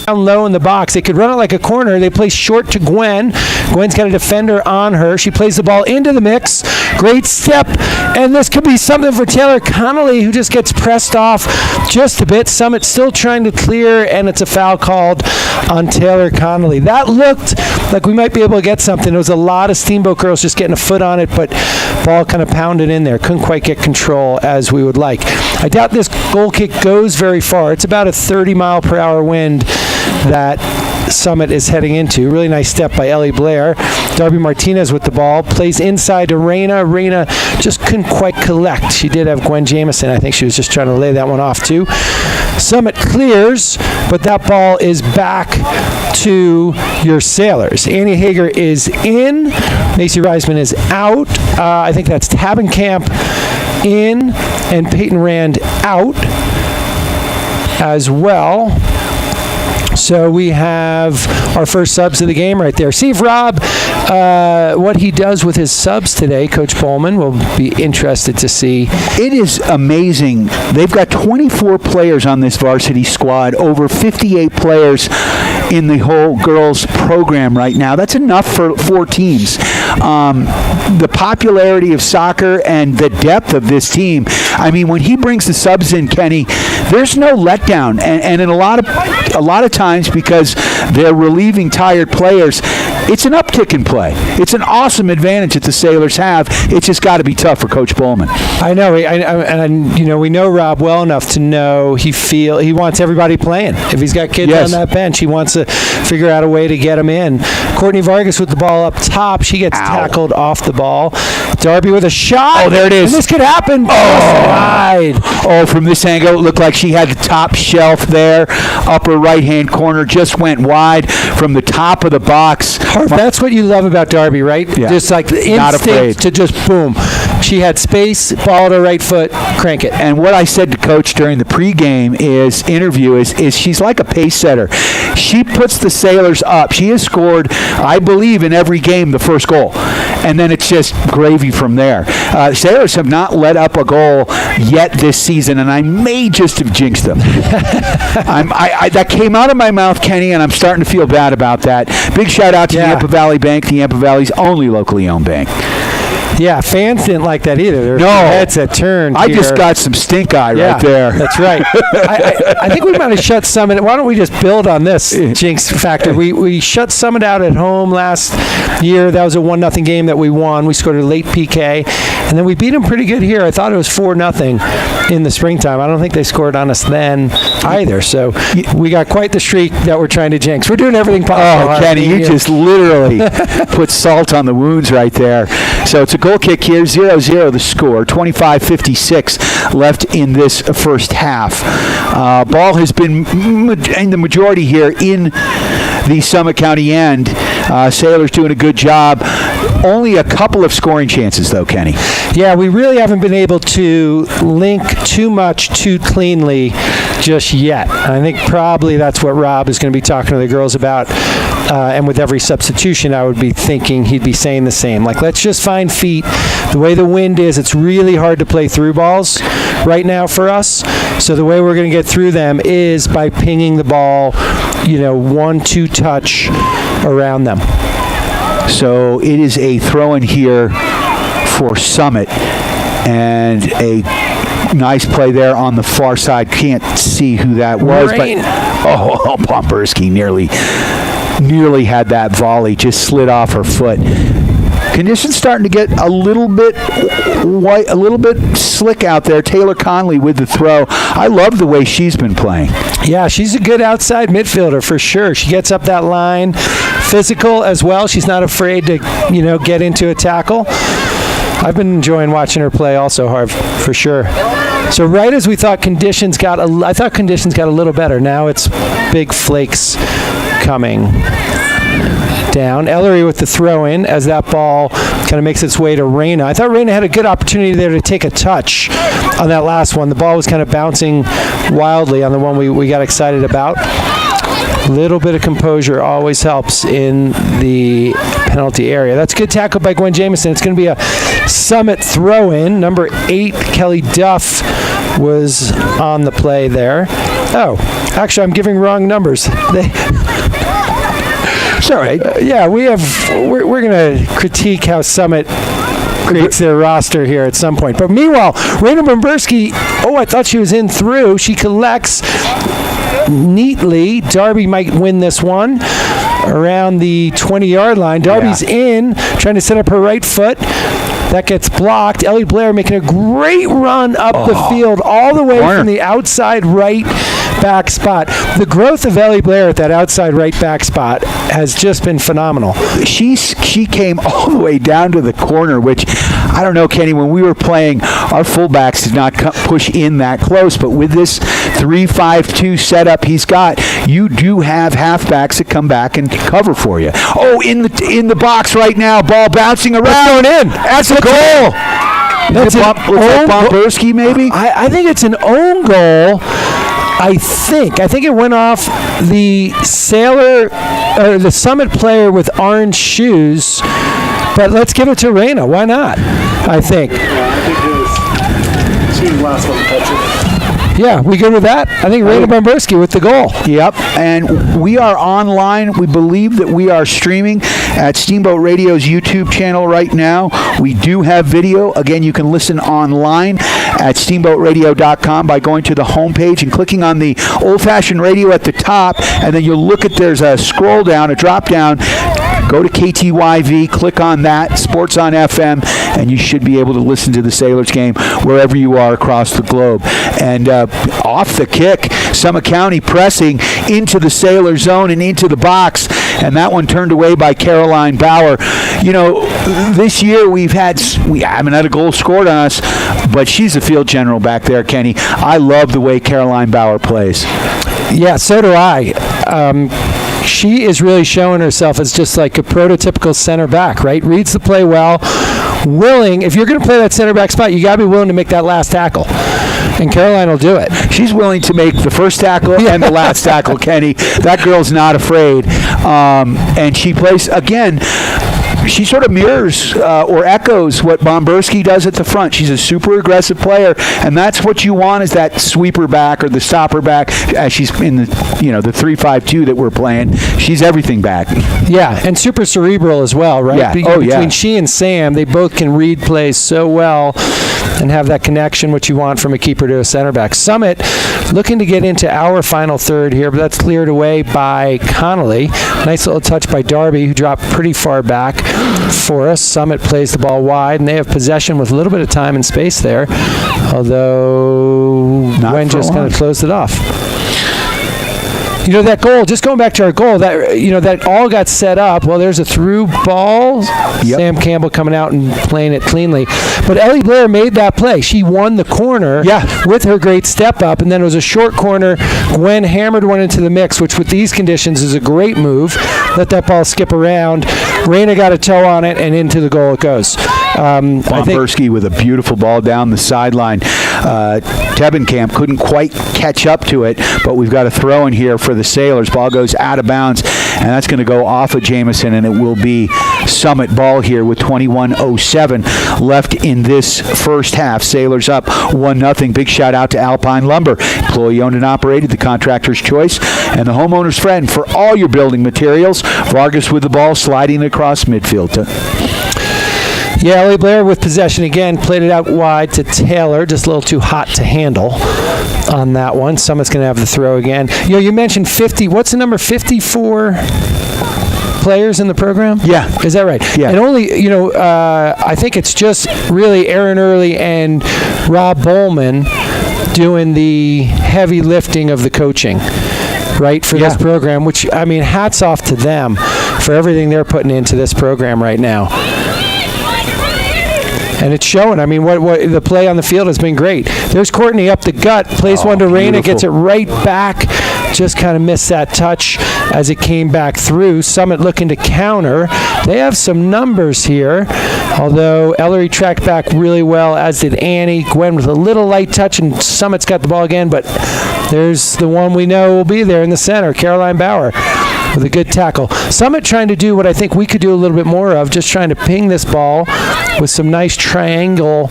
down low in the box. They could run it like a corner. They play short to Gwen. Gwen's got a defender on her. She plays the ball into the mix. Great step. And this could be something for Taylor Connolly, who just gets pressed off just a bit. Summit still trying to clear, and it's a foul called on Taylor Connolly. That looked like we might be able to get something. There was a lot of Steamboat girls just getting a foot on it, but ball kind of pounded in there. Couldn't quite get control as we would like. I doubt this goal kick goes very far. It's about a 30-mile-per-hour wind that Summit is heading into. Really nice step by Ellie Blair. Darby Martinez with the ball. Plays inside to Reyna. Reyna just couldn't quite collect. She did have Gwen Jamieson. I think she was just trying to lay that one off too. Summit clears, but that ball is back to your Sailors. Annie Hager is in. Macy Reisman is out. I think that's Tabenkamp in, and Peyton Rand out as well. So we have our first subs of the game right there. See if Rob, what he does with his subs today, Coach Bowman, will be interested to see. It is amazing. They've got 24 players on this varsity squad, over 58 players in the whole girls program right now. That's enough for 4 teams. The popularity of soccer and the depth of this team. I mean, when he brings the subs in, Kenny, there's no letdown. And in a lot of times, because they're relieving tired players, it's an uptick in play. It's an awesome advantage that the Sailors have. It's just got to be tough for Coach Bowman. I know, and you know, we know Rob well enough to know he wants everybody playing. If he's got kids on that bench, he wants to figure out a way to get them in. Courtney Vargas with the ball up top. She gets tackled off the ball. Darby with a shot. Oh, there it is. And this could happen. Oh, from this angle, it looked like she had the top shelf there. Upper right-hand corner just went wide from the top of the box. That's what you love about Darby, right? Yeah. Just like the instinct to just boom. She had space, ball at her right foot, crank it. And what I said to Coach during the pregame interview is she's like a pace setter. She puts the Sailors up. She has scored, I believe, in every game the first goal. And then it's just gravy from there. Sailors have not let up a goal yet this season, and I may just have jinxed them. That came out of my mouth, Kenny, and I'm starting to feel bad about that. Big shout out to the Yampa Valley Bank, the Yampa Valley's only locally owned bank. Yeah, fans didn't like that either. Their heads had turned. I just got some stink eye right there. That's right. I think we might have shut Summit. Why don't we just build on this jinx factor? We shut Summit out at home last year. That was a 1-0 game that we won. We scored a late PK, and then we beat them pretty good here. I thought it was 4-0 in the springtime. I don't think they scored on us then either. So we got quite the streak that we're trying to jinx. We're doing everything possible. Oh, Kenny, you just literally put salt on the wounds right there. So it's a goal kick here, 0-0 the score, 25:56 left in this first half. Ball has been in the majority here in the Summit County end. Sailors doing a good job. Only a couple of scoring chances, though, Kenny. Yeah, we really haven't been able to link too much too cleanly just yet. I think probably that's what Rob is going to be talking to the girls about. And with every substitution, I would be thinking he'd be saying the same. Like, let's just find feet. The way the wind is, it's really hard to play through balls right now for us. So the way we're going to get through them is by pinging the ball, 1-2 touch around them. So it is a throw-in here for Summit, and a nice play there on the far side. Can't see who that was, but Pompersky nearly had that volley, just slid off her foot. Conditions starting to get a little bit white, a little bit slick out there. Taylor Conley with the throw. I love the way she's been playing. Yeah, she's a good outside midfielder for sure. She gets up that line, physical as well. She's not afraid to, get into a tackle. I've been enjoying watching her play also, Harv, for sure. So right as we thought conditions got a little better. Now it's big flakes coming down. Ellery with the throw-in as that ball kind of makes its way to Reyna. I thought Reyna had a good opportunity there to take a touch on that last one. The ball was kind of bouncing wildly on the one we got excited about. A little bit of composure always helps in the penalty area. That's a good tackle by Gwen Jamieson. It's going to be a Summit throw-in. Number 8, Kelly Duff, was on the play there. Oh, actually, I'm giving wrong numbers. It's all right. We're going to critique how Summit creates their roster here at some point. But meanwhile, Raina Bomberski, I thought she was in through. She collects neatly. Darby might win this one around the 20-yard line. Darby's in, trying to set up her right foot. That gets blocked. Ellie Blair making a great run up the field all the way from the outside right back spot. The growth of Ellie Blair at that outside right back spot has just been phenomenal. She came all the way down to the corner, which, I don't know, Kenny, when we were playing, our fullbacks did not push in that close, but with this 3-5-2 setup he's got, you do have halfbacks that come back and cover for you. In the box right now, ball bouncing around. Going in. That's a goal. That's Bomberski, maybe? I think it's an own goal. I think it went off the the Summit player with orange shoes, but let's give it to Raina. Why not? I think. She was last one to touch it. Yeah, we good with that? I think Raina Bomberski with the goal. Yep, and we are online. We believe that we are streaming at Steamboat Radio's YouTube channel right now. We do have video. Again, you can listen online at steamboatradio.com by going to the homepage and clicking on the old-fashioned radio at the top, and then you'll look at, there's a scroll down, a drop down. Go to KTYV, click on that, Sports on FM, and you should be able to listen to the Sailors game wherever you are across the globe. And off the kick, Summit County pressing into the Sailor zone and into the box, and that one turned away by Caroline Bauer. This year we haven't had a goal scored on us, but she's a field general back there, Kenny. I love the way Caroline Bauer plays. Yeah, so do I. She is really showing herself as just like a prototypical center back, right? Reads the play well, willing. If you're going to play that center back spot, you got to be willing to make that last tackle. And Caroline will do it. She's willing to make the first tackle and the last tackle, Kenny. That girl's not afraid. And she plays, again, she sort of mirrors or echoes what Bomberski does at the front. She's a super aggressive player, and that's what you want, is that sweeper back or the stopper back. As she's in the 3-5-2 that we're playing, she's everything back. Yeah, and super cerebral as well, right? Yeah. Between she and Sam, they both can read plays so well and have that connection, what you want from a keeper to a center back. Summit looking to get into our final third here, but that's cleared away by Connolly. Nice little touch by Darby, who dropped pretty far back for us. Summit plays the ball wide, and they have possession with a little bit of time and space there, although Gwen just kind of closed it off. That goal, just going back to our goal, that all got set up. Well, there's a through ball. Yep. Sam Campbell coming out and playing it cleanly. But Ellie Blair made that play. She won the corner with her great step up, and then it was a short corner. Gwen hammered one into the mix, which with these conditions is a great move. Let that ball skip around. Raina got a toe on it, and into the goal it goes. Bomberski with a beautiful ball down the sideline. Tebenkamp couldn't quite catch up to it, but we've got a throw in here for the Sailors. Ball goes out of bounds, and that's going to go off of Jamison, and it will be Summit ball here with 21:07 left in this first half. Sailors up 1-0. Big shout out to Alpine Lumber, employee owned and operated, the contractor's choice, and the homeowner's friend for all your building materials. Vargas with the ball, sliding across midfield. Yeah, Ellie Blair with possession again, played it out wide to Taylor, just a little too hot to handle on that one. Summit's going to have the throw again. You mentioned 50. What's the number? 54 players in the program? Yeah. Is that right? Yeah. And only, I think it's just really Aaron Early and Rob Bowman doing the heavy lifting of the coaching, right, for this program, which, hats off to them for everything they're putting into this program right now. And it's showing. What the play on the field has been great. There's Courtney up the gut, plays one to Raina, gets it right back. Just kind of missed that touch as it came back through. Summit looking to counter. They have some numbers here, although Ellery tracked back really well, as did Annie. Gwen with a little light touch, and Summit's got the ball again, but there's the one we know will be there in the center, Caroline Bauer, with a good tackle. Summit trying to do what I think we could do a little bit more of, just trying to ping this ball with some nice triangle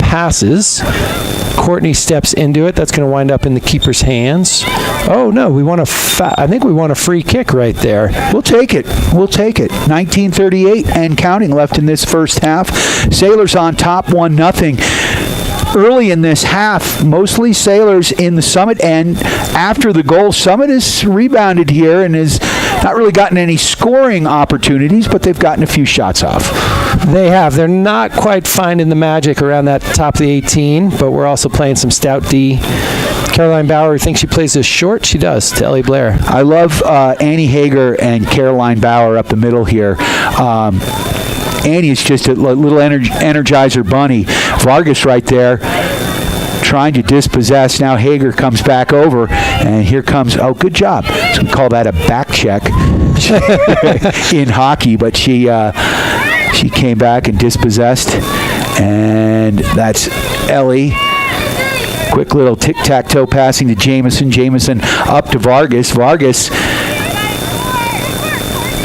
passes. Courtney steps into it. That's going to wind up in the keeper's hands. Oh, no, I think we want a free kick right there. We'll take it. 1938 and counting left in this first half. Sailors on top, 1-0. Early in this half, mostly Sailors in the Summit end. After the goal, Summit has rebounded here and has not really gotten any scoring opportunities, but they've gotten a few shots off. They have. They're not quite finding the magic around that top of the 18, but we're also playing some stout D. Caroline Bauer thinks she plays this short. She does, to Ellie Blair. I love Annie Hager and Caroline Bauer up the middle here. Annie is just a little energizer bunny. Vargas right there trying to dispossess. Now Hager comes back over, and here comes, good job. So we call that a back check in hockey, but she came back and dispossessed, and that's Ellie. Quick little tic-tac-toe passing to Jamison. Jamison up to Vargas. Vargas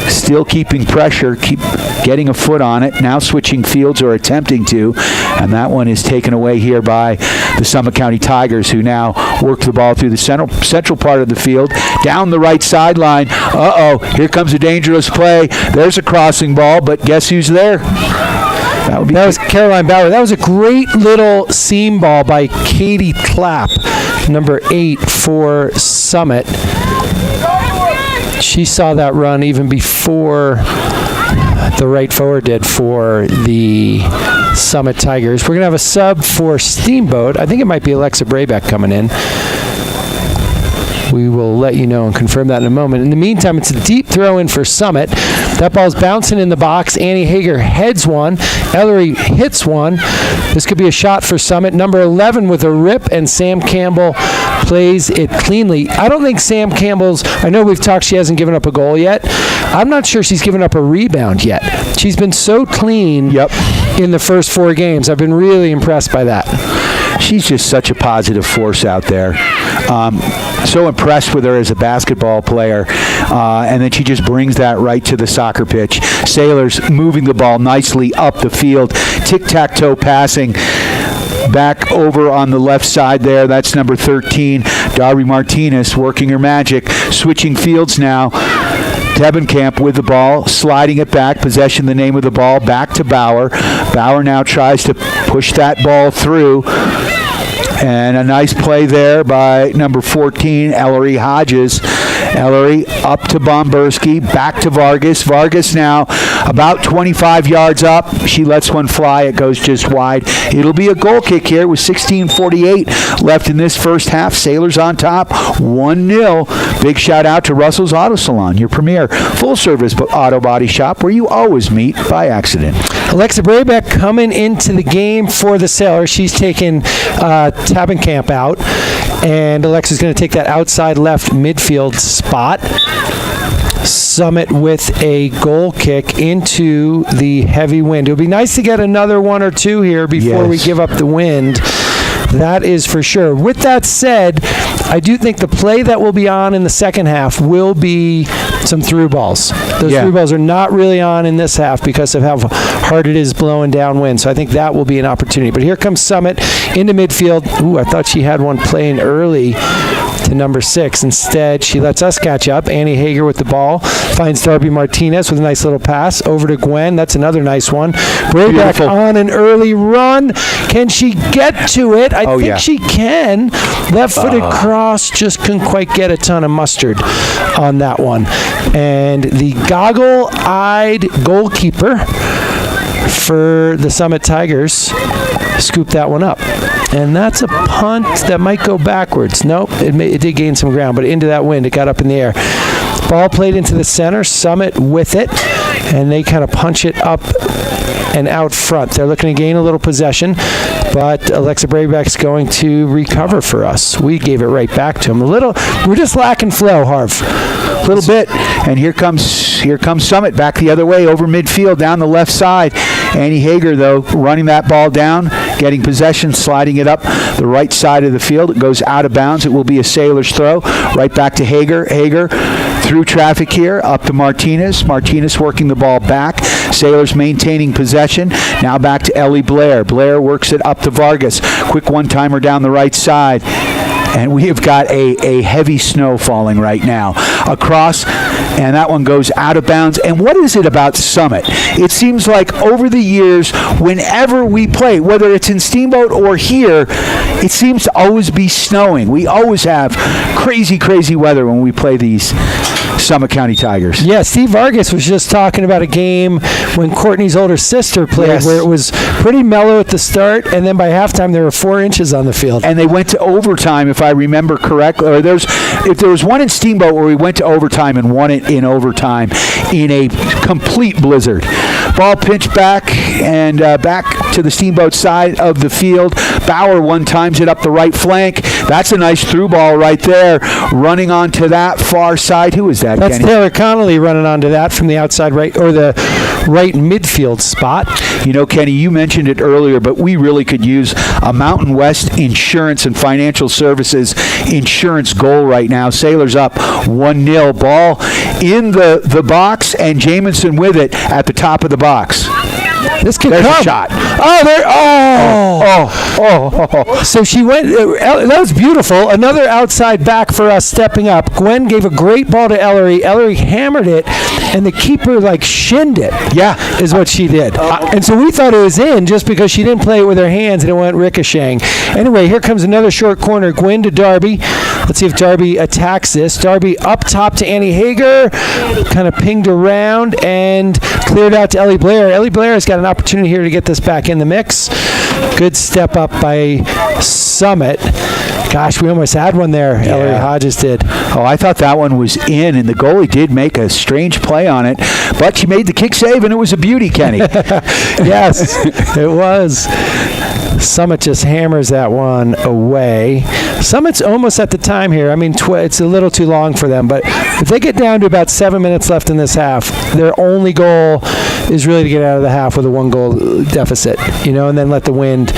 still keeping pressure, keep getting a foot on it, now switching fields or attempting to, and that one is taken away here by the Summit County Tigers, who now work the ball through the central part of the field, down the right sideline. Here comes a dangerous play. There's a crossing ball, but guess who's there? That was Caroline Bauer. That was a great little seam ball by Katie Clapp, number 8 for Summit. She saw that run even before the right forward did for the Summit Tigers. We're going to have a sub for Steamboat. I think it might be Alexa Braybeck coming in. We will let you know and confirm that in a moment. In the meantime, it's a deep throw in for Summit. That ball's bouncing in the box. Annie Hager heads one. Ellery hits one. This could be a shot for Summit. Number 11 with a rip, and Sam Campbell plays it cleanly. I don't think Sam Campbell's, I know we've talked, she hasn't given up a goal yet. I'm not sure she's given up a rebound yet. She's been so clean in the first 4 games. I've been really impressed by that. She's just such a positive force out there. So impressed with her as a basketball player. And then she just brings that right to the soccer pitch. Sailors moving the ball nicely up the field. Tic-tac-toe passing. Back over on the left side there. That's number 13, Darby Martinez, working her magic. Switching fields now. Debenkamp with the ball, sliding it back, possession the name of the ball, back to Bauer. Bauer now tries to push that ball through. And a nice play there by number 14, Ellery Hodges. Ellery up to Bomberski, back to Vargas. Vargas now about 25 yards up. She lets one fly. It goes just wide. It'll be a goal kick here with 16:48 left in this first half. Sailors on top, 1-0. Big shout out to Russell's Auto Salon, your premier full-service auto body shop where you always meet by accident. Alexa Braybeck coming into the game for the Sailors. She's taken Tabenkamp out, and Alexa's going to take that outside left midfield spot. Summit with a goal kick into the heavy wind. It would be nice to get another 1 or 2 here before we give up the wind. That is for sure. With that said, I do think the play that will be on in the second half will be some through balls. Those through balls are not really on in this half because of how hard it is blowing downwind. So I think that will be an opportunity. But here comes Summit into midfield. Ooh, I thought she had one playing early to number 6. Instead, she lets us catch up. Annie Hager with the ball. Finds Darby Martinez with a nice little pass over to Gwen. That's another nice one. Braybeck on an early run. Can she get to it? I think she can. Left-footed cross, just couldn't quite get a ton of mustard on that one. And the goggle-eyed goalkeeper for the Summit Tigers scooped that one up. And that's a punt that might go backwards. Nope, it did gain some ground, but into that wind, it got up in the air. Ball played into the center, Summit with it, and they kind of punch it up and out front. They're looking to gain a little possession, but Alexa Braybeck's going to recover for us. We gave it right back to him. We're just lacking flow, Harv. A little bit. And here comes Summit back the other way over midfield down the left side. Annie Hager, though, running that ball down, getting possession, sliding it up the right side of the field. It goes out of bounds. It will be a Sailors throw. Right back to Hager. Hager through traffic here, up to Martinez. Martinez working the ball back. Sailors maintaining possession. Now back to Ellie Blair. Blair works it up to Vargas. Quick quick one-timer down the right side. And we have got a heavy snow falling right now across, and that one goes out of bounds. And what is it about Summit? It seems like over the years, whenever we play, whether it's in Steamboat or here, it seems to always be snowing. We always have crazy, crazy weather when we play these Summit County Tigers. Yeah, Steve Vargas was just talking about a game when Courtney's older sister played, where it was pretty mellow at the start, and then by halftime there were 4 inches on the field. And they went to overtime, if I remember correctly. Or if there was one in Steamboat where we went to overtime and won it in overtime in a complete blizzard. Ball pitched back and back to the Steamboat side of the field. Bauer one-times it up the right flank. That's a nice through ball right there. Running onto that far side. Who is that, That's Kenny? Taylor Connolly running onto that from the outside right, or the right midfield spot. You know, Kenny, you mentioned it earlier, but we really could use a Mountain West Insurance and Financial Services insurance goal right now. Sailors up 1-0. Ball in the box, and Jamison with it at the top of the box. This could There's come. a shot. Oh, there. Oh. So she went. That was beautiful. Another outside back for us stepping up. Gwen gave a great ball to Ellery. Ellery hammered it, and the keeper shinned it. Yeah. Is what she did. And so we thought it was in just because she didn't play it with her hands and it went ricocheting. Anyway, here comes another short corner. Gwen to Darby. Let's see if Darby attacks this. Darby up top to Annie Hager. Kind of pinged around and cleared out to Ellie Blair. Ellie Blair has got an opportunity here to get this back in the mix. Good step up by Summit. Gosh, we almost had one there. Yeah. Ellery Hodges did. Oh, I thought that one was in, and the goalie did make a strange play on it, but she made the kick save, and it was a beauty, Kenny. Yes, it was. Summit just hammers that one away. Summit's almost at the time here. I mean, it's a little too long for them, but if they get down to about 7 minutes left in this half, their only goal is really to get out of the half with a 1-goal deficit, and then let the wind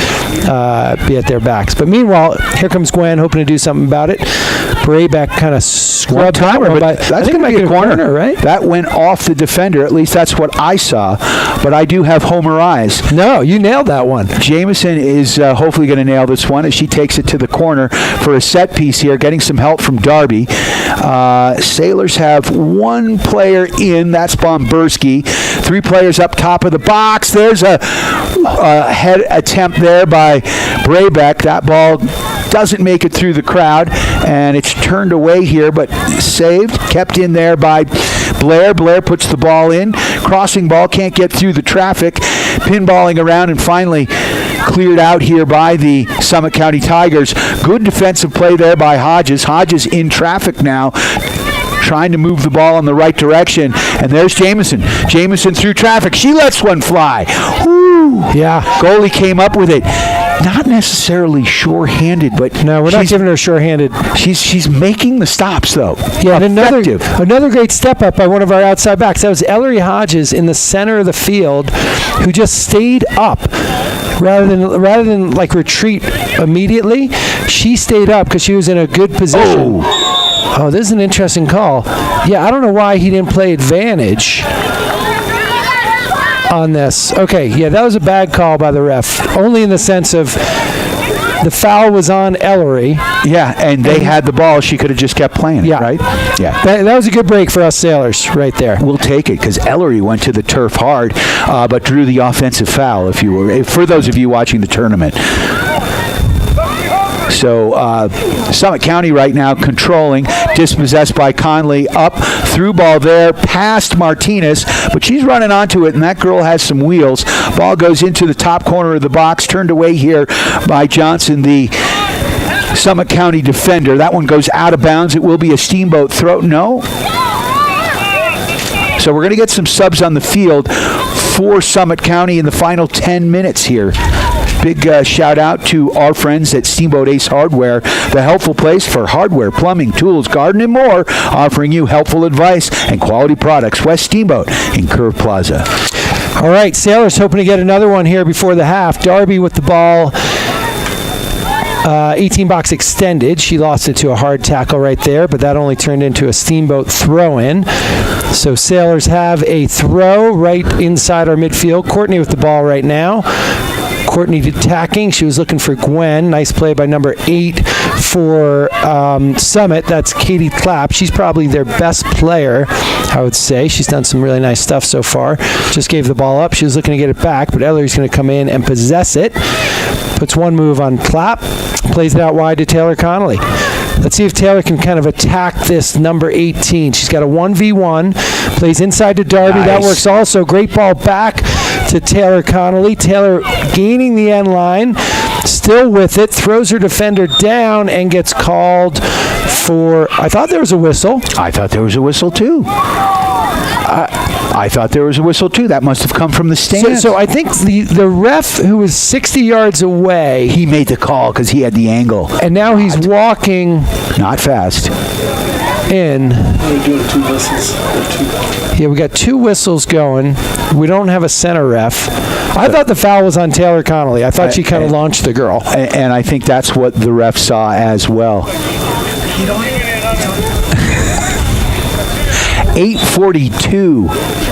be at their backs. But meanwhile, here comes Gwen hoping to do something about it. Brayback kind of scrubbed timer, that, but that's going to be a corner, right? That went off the defender. At least that's what I saw. But I do have Homer eyes. No, you nailed that one. Jamison is hopefully going to nail this one as she takes it to the corner for a set piece here, getting some help from Darby. Sailors have one player in. That's Bomberski. 3 players up top of the box. There's a head attempt there by Brayback. That ball doesn't make it through the crowd, and it's turned away here, but saved, kept in there by Blair. Blair puts the ball in. Crossing ball, can't get through the traffic. Pinballing around and finally cleared out here by the Summit County Tigers. Good defensive play there by Hodges. Hodges in traffic now, trying to move the ball in the right direction. And there's Jamison. Jamison through traffic. She lets one fly. Woo! Yeah. Goalie came up with it. Not necessarily sure-handed, but no, we're not giving her sure-handed. She's making the stops though. Yeah, and effective. another great step up by one of our outside backs. That was Ellery Hodges in the center of the field, who just stayed up rather than retreat immediately. She stayed up because she was in a good position. Oh, this is an interesting call. Yeah, I don't know why he didn't play advantage on this. Okay, yeah, that was a bad call by the ref. Only in the sense of the foul was on Ellery. Yeah, and they had the ball. She could have just kept playing it, right? Yeah. That was a good break for us Sailors right there. We'll take it because Ellery went to the turf hard, but drew the offensive foul, for those of you watching the tournament. So Summit County right now controlling, dispossessed by Conley, up, through ball there, past Martinez, but she's running onto it, and that girl has some wheels. Ball goes into the top corner of the box, turned away here by Johnson, the Summit County defender. That one goes out of bounds. It will be a Steamboat throw. No. So we're going to get some subs on the field for Summit County in the final 10 minutes here. Big shout out to our friends at Steamboat Ace Hardware, the helpful place for hardware, plumbing, tools, garden, and more, offering you helpful advice and quality products. West Steamboat in Curve Plaza. All right, Sailors hoping to get another one here before the half. Darby with the ball. 18-box extended. She lost it to a hard tackle right there, but that only turned into a Steamboat throw-in. So Sailors have a throw right inside our midfield. Courtney with the ball right now. Courtney attacking. She was looking for Gwen. Nice play by number 8 for Summit. That's Katie Clapp. She's probably their best player, I would say. She's done some really nice stuff so far. Just gave the ball up. She was looking to get it back, but Ellery's going to come in and possess it. Puts one move on Clapp. Plays it out wide to Taylor Connolly. Let's see if Taylor can kind of attack this number 18. She's got a 1v1. Plays inside to Darby. Nice. That works also. Great ball back to Taylor Connolly. Taylor gaining the end line. Still with it. Throws her defender down and gets called for... I thought there was a whistle. I thought there was a whistle, too. I thought there was a whistle, too. That must have come from the stands. So I think the ref, who was 60 yards away... He made the call because he had the angle. And now he's walking... Not fast. In. We're doing 2 whistles. Yeah, we got 2 whistles going. We don't have a center ref. I thought the foul was on Taylor Connolly. I thought she kind of launched the girl. And I think that's what the ref saw as well. 8:42.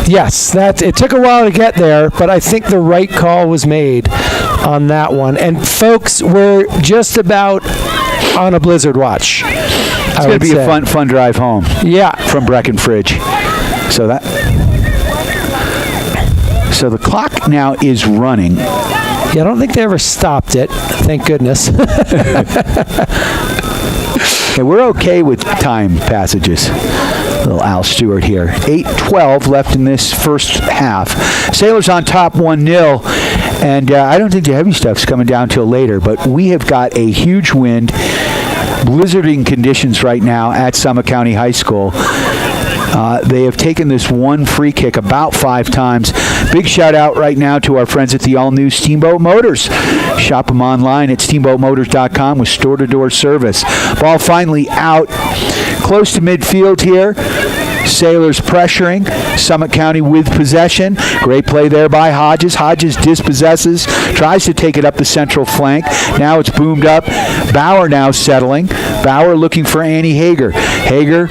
Yes, it took a while to get there, but I think the right call was made on that one. And folks, we're just about on a blizzard watch. It's going to be a fun drive home. Yeah, from Breckenridge. So the clock now is running. Yeah, I don't think they ever stopped it. Thank goodness. Yeah, we're okay with time passages. Little Al Stewart here. 8:12 left in this first half. Sailors on top 1-0. And I don't think the heavy stuff's coming down till later, but we have got a huge wind. Blizzarding conditions right now at Summit County High School. They have taken this one free kick about 5 times. Big shout out right now to our friends at the all-new Steamboat Motors. Shop them online at steamboatmotors.com with store-to-door service. Ball finally out close to midfield here. Sailors pressuring. Summit County with possession. Great play there by Hodges. Hodges dispossesses, tries to take it up the central flank. Now it's boomed up. Bauer now settling. Bauer looking for Annie Hager. Hager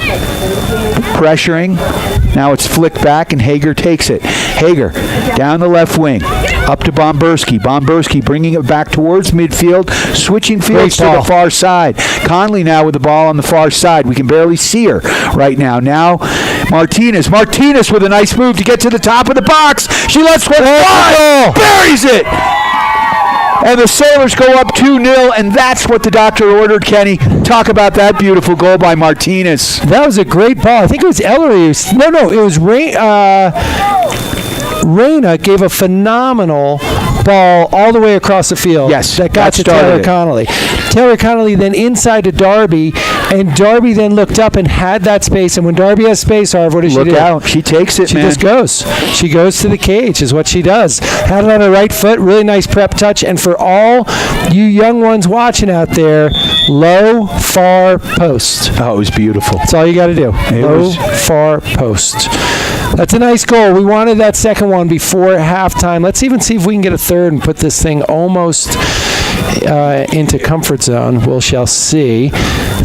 pressuring. Now it's flicked back and Hager takes it. Hager down the left wing. Up to Bomberski. Bomberski bringing it back towards midfield. Switching fields to the far side. Conley now with the ball on the far side. We can barely see her right now. Now Martinez. Martinez with a nice move to get to the top of the box. She lets one fly. Buries it. And the Sailors go up 2-0, and that's what the doctor ordered, Kenny. Talk about that beautiful goal by Martinez. That was a great ball. I think it was Ellery. No, it was Reyna gave a phenomenal ball all the way across the field. Yes, that got to Taylor Connolly. Taylor Connolly then inside to Darby, and Darby then looked up and had that space. And when Darby has space, Harv, what does she do? Look out. She takes it, man. She just goes. She goes to the cage is what she does. Had it on her right foot. Really nice prep touch. And for all you young ones watching out there, low, far post. Oh, it was beautiful. That's all you got to do. Low, far post. That's a nice goal. We wanted that second one before halftime. Let's even see if we can get a third and put this thing almost into comfort zone. We shall see.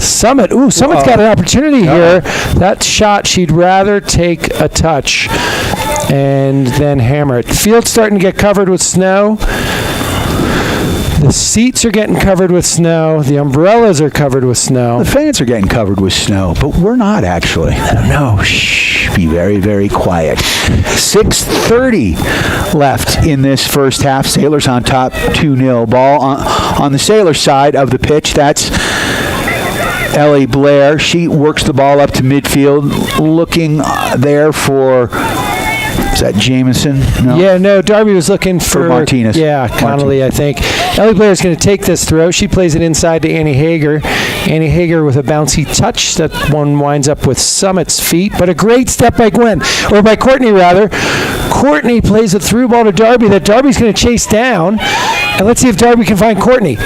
Summit. Ooh, Summit's got an opportunity here. That shot, she'd rather take a touch and then hammer it. The field's starting to get covered with snow. The seats are getting covered with snow. The umbrellas are covered with snow. The fans are getting covered with snow, but we're not actually. I don't know. Shh. Be very, very quiet. 6:30 left in this first half. Sailors on top 2-0. Ball on the Sailor side of the pitch. That's Ellie Blair. She works the ball up to midfield, looking there for... Is that Jameson? No. Yeah, no, Darby was looking for Martinez. Yeah, Connolly, I think. Ellie Blair's going to take this throw. She plays it inside to Annie Hager. Annie Hager with a bouncy touch. That one winds up with Summit's feet. But a great step by Courtney, rather. Courtney plays a through ball to Darby that Darby's going to chase down. And let's see if Darby can find Courtney.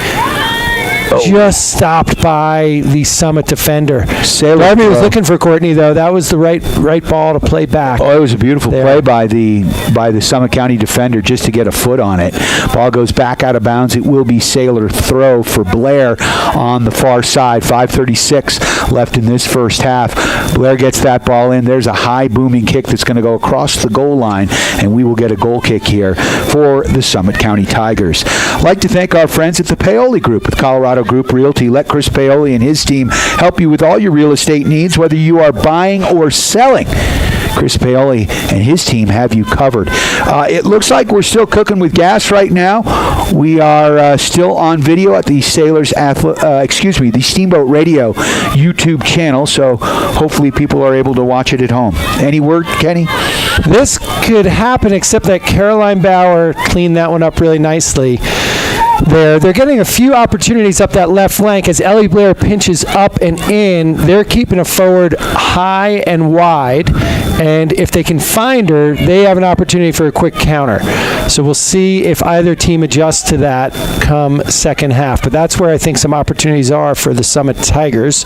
just stopped by the Summit defender. Sailor Darby was throw. looking for Courtney, though. That was the right ball to play back. Oh, it was a beautiful There. play by the Summit County defender just to get a foot on it. Ball goes back out of bounds. It will be Sailor throw for Blair on the far side. 5:36 left in this first half. Blair gets that ball in. There's a high booming kick that's going to go across the goal line, and we will get a goal kick here for the Summit County Tigers. I'd like to thank our friends at the Paoli Group with Colorado Group Realty. Let Chris Paoli and his team help you with all your real estate needs, whether you are buying or selling. Chris Paoli and his team have you covered. It looks like we're still cooking with gas right now. We are still on video at the the Steamboat Radio YouTube channel, so hopefully people are able to watch it at home. Any word, Kenny? This could happen, except that Caroline Bauer cleaned that one up really nicely. They're getting a few opportunities up that left flank as Ellie Blair pinches up and in. They're keeping a forward high and wide, and if they can find her, they have an opportunity for a quick counter. So we'll see if either team adjusts to that come second half. But that's where I think some opportunities are for the Summit Tigers.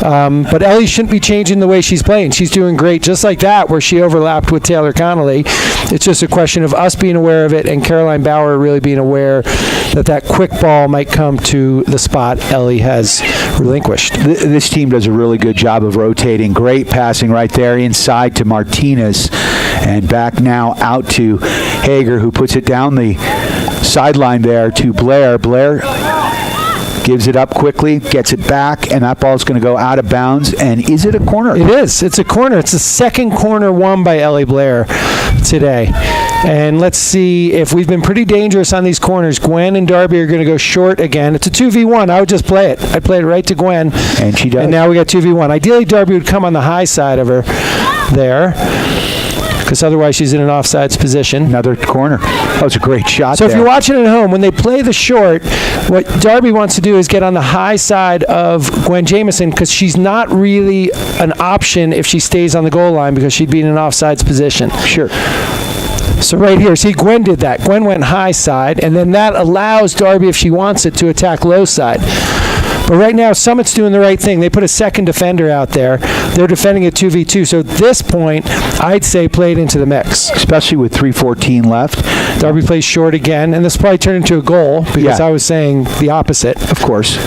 But Ellie shouldn't be changing the way she's playing. She's doing great, just like that, where she overlapped with Taylor Connolly. It's just a question of us being aware of it and Caroline Bauer really being aware that quick ball might come to the spot Ellie has relinquished. This team does a really good job of rotating. Great passing right there inside to Martinez, and back now out to Hager, who puts it down the sideline there to Blair. Blair gives it up quickly, gets it back, and that ball is going to go out of bounds. And is it a corner? It is. It's a corner. It's the second corner won by Ellie Blair today. And let's see if we've been pretty dangerous on these corners. Gwen and Darby are going to go short again. It's a 2v1. I would just play it. I'd play it right to Gwen. And she does. And now we got 2v1. Ideally, Darby would come on the high side of her there, because otherwise she's in an offsides position. Another corner. That was a great shot. So there. if you're watching at home, when they play the short, what Darby wants to do is get on the high side of Gwen Jamieson, because she's not really an option if she stays on the goal line, because she'd be in an offsides position. Sure. So right here, see, Gwen did that. Gwen went high side, and then that allows Darby, if she wants it, to attack low side. But right now, Summit's doing the right thing. They put a second defender out there. They're defending at 2v2. So at this point, I'd say play it into the mix. Especially with 3:14 left. Darby plays short again, and this probably turned into a goal, because I was saying the opposite. Of course.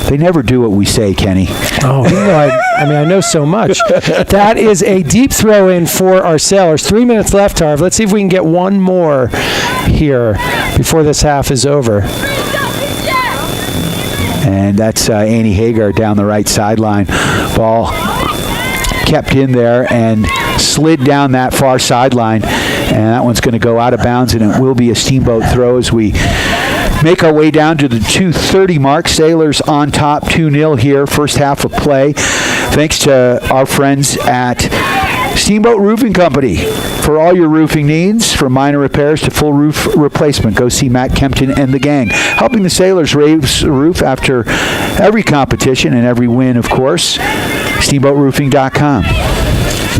They never do what we say, Kenny. Oh, you know, I know so much. That is a deep throw in for our Sailors. 3 minutes left, Harv. Let's see if we can get one more here before this half is over. And that's Annie Hagar down the right sideline. Ball kept in there and slid down that far sideline. And that one's going to go out of bounds, and it will be a Steamboat throw as we make our way down to the 2:30 mark. Sailors on top 2-0 here, first half of play. Thanks to our friends at Steamboat Roofing Company. For all your roofing needs, from minor repairs to full roof replacement, go see Matt Kempton and the gang. Helping the Sailors raise the roof after every competition and every win, of course. SteamboatRoofing.com.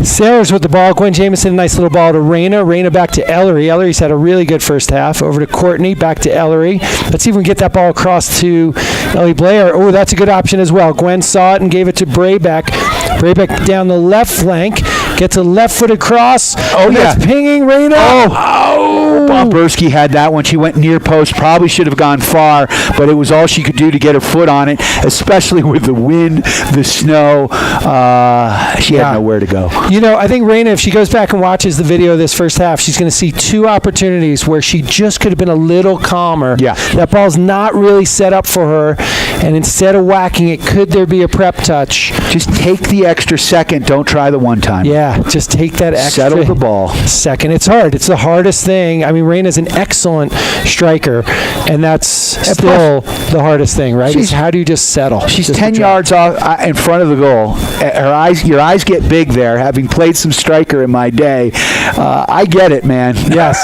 Sailors with the ball. Gwen Jamieson, nice little ball to Raina. Raina back to Ellery. Ellery's had a really good first half. Over to Courtney, back to Ellery. Let's see if we can get that ball across to Ellie Blair. Oh, that's a good option as well. Gwen saw it and gave it to Braybeck. Braybeck down the left flank. Gets a left-footed cross. Oh, yeah. It's pinging Raina. Oh! Bomberski had that one. She went near post. Probably should have gone far, but it was all she could do to get her foot on it, especially with the wind, the snow. She had nowhere to go. You know, I think Raina, if she goes back and watches the video of this first half, she's going to see two opportunities where she just could have been a little calmer. Yeah. That ball's not really set up for her, and instead of whacking it, could there be a prep touch? Just take the extra second. Don't try the one time. Yeah, just take that extra Settle the ball. second. It's hard. It's the hardest thing. I mean, Raina's an excellent striker, and that's still the hardest thing, right? Is how do you just settle? She's Just 10 the drop. yards off in front of the goal. Your eyes get big there. Having played some striker in my day, I get it, man. Yes.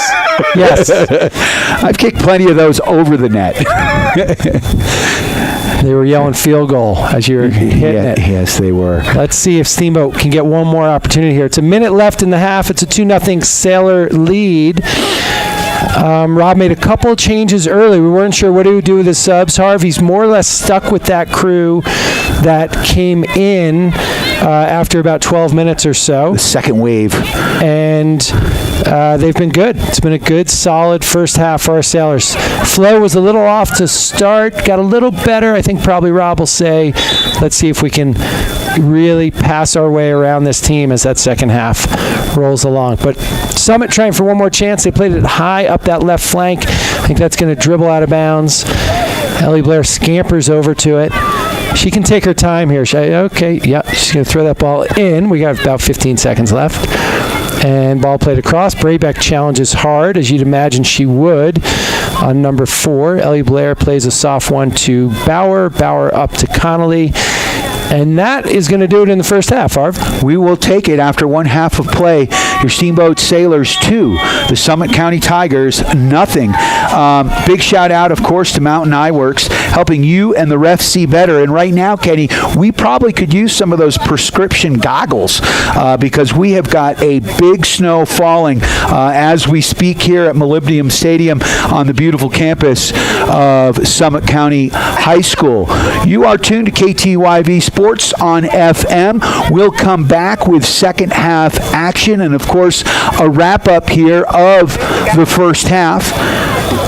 Yes. I've kicked plenty of those over the net. They were yelling field goal as you were hitting it. Yes, they were. Let's see if Steamboat can get one more opportunity here. It's a minute left in the half. It's a 2-0 Sailor lead. Rob made a couple of changes early. We weren't sure what he would do with his subs. Harv, he's more or less stuck with that crew that came in after about 12 minutes or so. The second wave. And they've been good. It's been a good, solid first half for our sailors. Flow was a little off to start, got a little better. I think probably Rob will say, let's see if we can really pass our way around this team as that second half rolls along. But Summit trying for one more chance. They played it high up that left flank. I think that's going to dribble out of bounds. Ellie Blair scampers over to it. She can take her time here. Okay, yeah, she's going to throw that ball in. We got about 15 seconds left. And ball played across. Braybeck challenges hard, as you'd imagine she would, on number 4. Ellie Blair plays a soft one to Bauer. Bauer up to Connolly. And that is going to do it in the first half, Harv. We will take it after one half of play. Your Steamboat Sailors 2, the Summit County Tigers nothing. Big shout out, of course, to Mountain Eyeworks, helping you and the refs see better. And right now, Kenny, we probably could use some of those prescription goggles because we have got a big snow falling as we speak here at Molybdenum Stadium on the beautiful campus of Summit County High School. You are tuned to KTYV Sports on FM. We'll come back with second half action and, of course, a wrap-up here of the first half.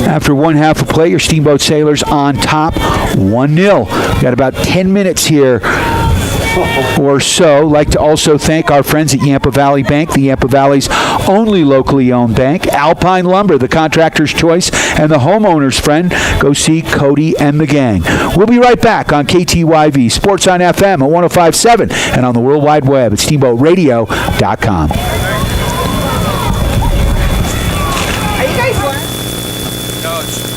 After one half of play, your Steamboat Sailors on top 1-0. We've got about 10 minutes here or so. Like to also thank our friends at Yampa Valley Bank, the Yampa Valley's only locally owned bank. Alpine Lumber, the contractor's choice and the homeowner's friend. Go see Cody and the gang. We'll be right back on KTYV Sports on FM at 105.7 and on the World Wide Web at steamboatradio.com. Are you guys one? No, it's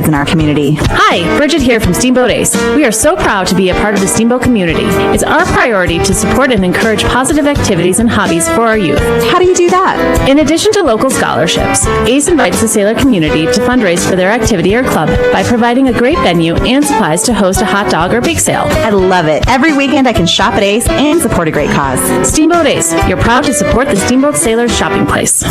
kids in our community. Hi, Bridget here from Steamboat Ace. We are so proud to be a part of the Steamboat community. It's our priority to support and encourage positive activities and hobbies for our youth. How do you do that? In addition to local scholarships, ACE invites the sailor community to fundraise for their activity or club by providing a great venue and supplies to host a hot dog or bake sale. I love it. Every weekend I can shop at Ace and support a great cause. Steamboat Ace, you're proud to support the Steamboat Sailors shopping place.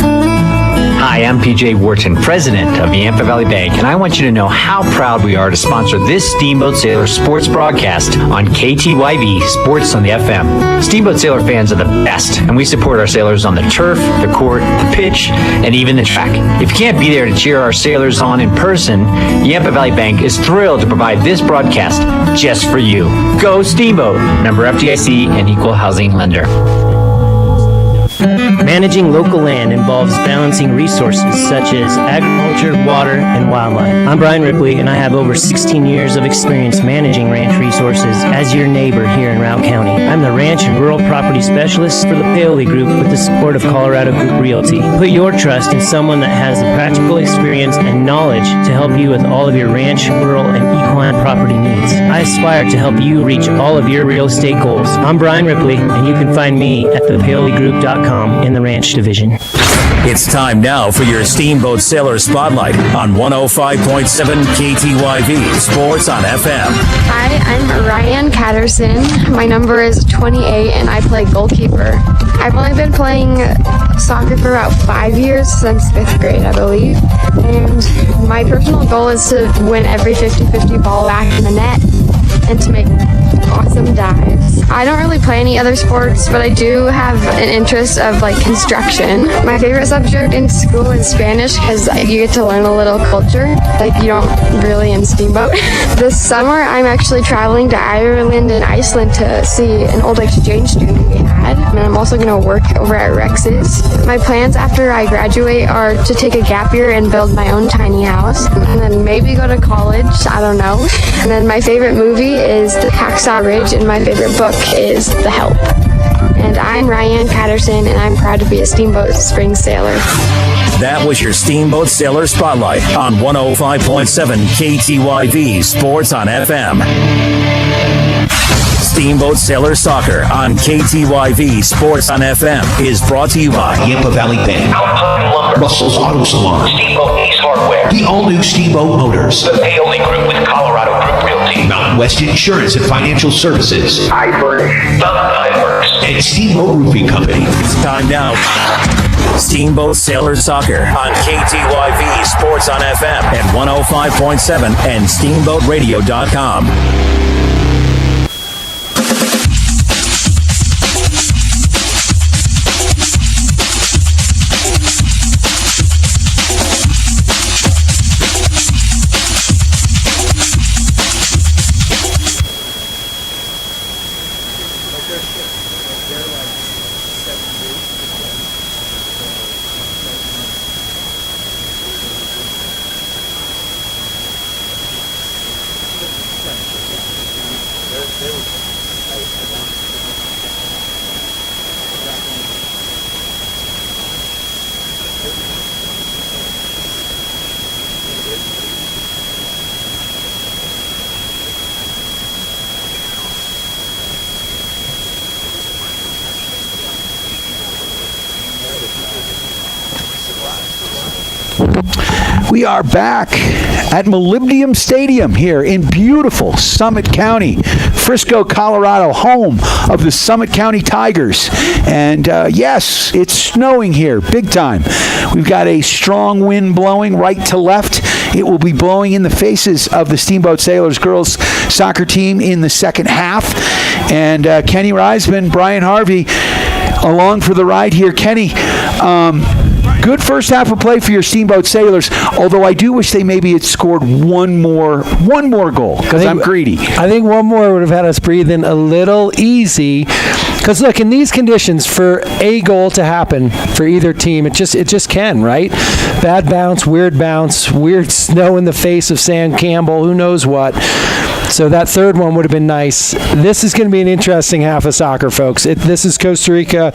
Hi, I'm PJ Wharton, president of the Yampa Valley Bank, and I want you to know how proud we are to sponsor this Steamboat Sailor sports broadcast on KTYV Sports on the FM. Steamboat Sailor fans are the best, and we support our sailors on the turf, the court, the pitch, and even the track. If you can't be there to cheer our sailors on in person, Yampa Valley Bank is thrilled to provide this broadcast just for you. Go Steamboat! Member FDIC and Equal Housing Lender. Managing local land involves balancing resources such as agriculture, water, and wildlife. I'm Brian Ripley, and I have over 16 years of experience managing ranch resources as your neighbor here in Routt County. I'm the Ranch and Rural Property Specialist for the Paoli Group with the support of Colorado Group Realty. Put your trust in someone that has the practical experience and knowledge to help you with all of your ranch, rural, and equine property needs. I aspire to help you reach all of your real estate goals. I'm Brian Ripley, and you can find me at thepaoligroup.com in the ranch division. It's time now for your Steamboat Sailor Spotlight on 105.7 KTYV Sports on FM. Hi, I'm Ryan Patterson. My number is 28 and I play goalkeeper. I've only been playing soccer for about 5 years, since 5th grade, I believe. And my personal goal is to win every 50-50 ball back in the net and to make awesome dives. I don't really play any other sports, but I do have an interest of construction. My favorite subject in school is Spanish because you get to learn a little culture you don't really in Steamboat. This summer I'm actually traveling to Ireland and Iceland to see an old exchange student we had, and I'm also going to work over at Rex's. My plans after I graduate are to take a gap year and build my own tiny house, and then maybe go to college, I don't know. And then my favorite movie is The Hacksaw Ridge, and my favorite book is The Help. And I'm Ryan Patterson, and I'm proud to be a Steamboat Spring sailor. That was your Steamboat Sailor Spotlight on 105.7 KTYV Sports on FM. Steamboat Sailor Soccer on KTYV Sports on FM is brought to you by Yampa Valley Bank, Alpine Lumber, Russell's Auto Salon, Steamboat Ace Hardware, the all-new Steamboat Motors, the Paoli Group with Colorado Group Realty, Mountain West Insurance and Financial Services, I Furnish, The Ironworks, and Steamboat Roofing Company. It's time now. Steamboat Sailor Soccer on KTYV Sports on FM at 105.7 and SteamboatRadio.com. We are back at Molybdenum Stadium here in beautiful Summit County, Frisco, Colorado, home of the Summit County Tigers. And yes, it's snowing here, big time. We've got a strong wind blowing right to left. It will be blowing in the faces of the Steamboat Sailors girls soccer team in the second half. And Kenny Reisman, Brian Harvey, along for the ride here. Kenny, good first half of play for your Steamboat Sailors, although I do wish they maybe had scored one more goal, because I'm greedy. I think one more would have had us breathing a little easy. Because look, in these conditions, for a goal to happen for either team, it just can, right? Bad bounce, weird snow in the face of Sam Campbell, who knows what. So that third one would have been nice. This is going to be an interesting half of soccer, folks. This is Costa Rica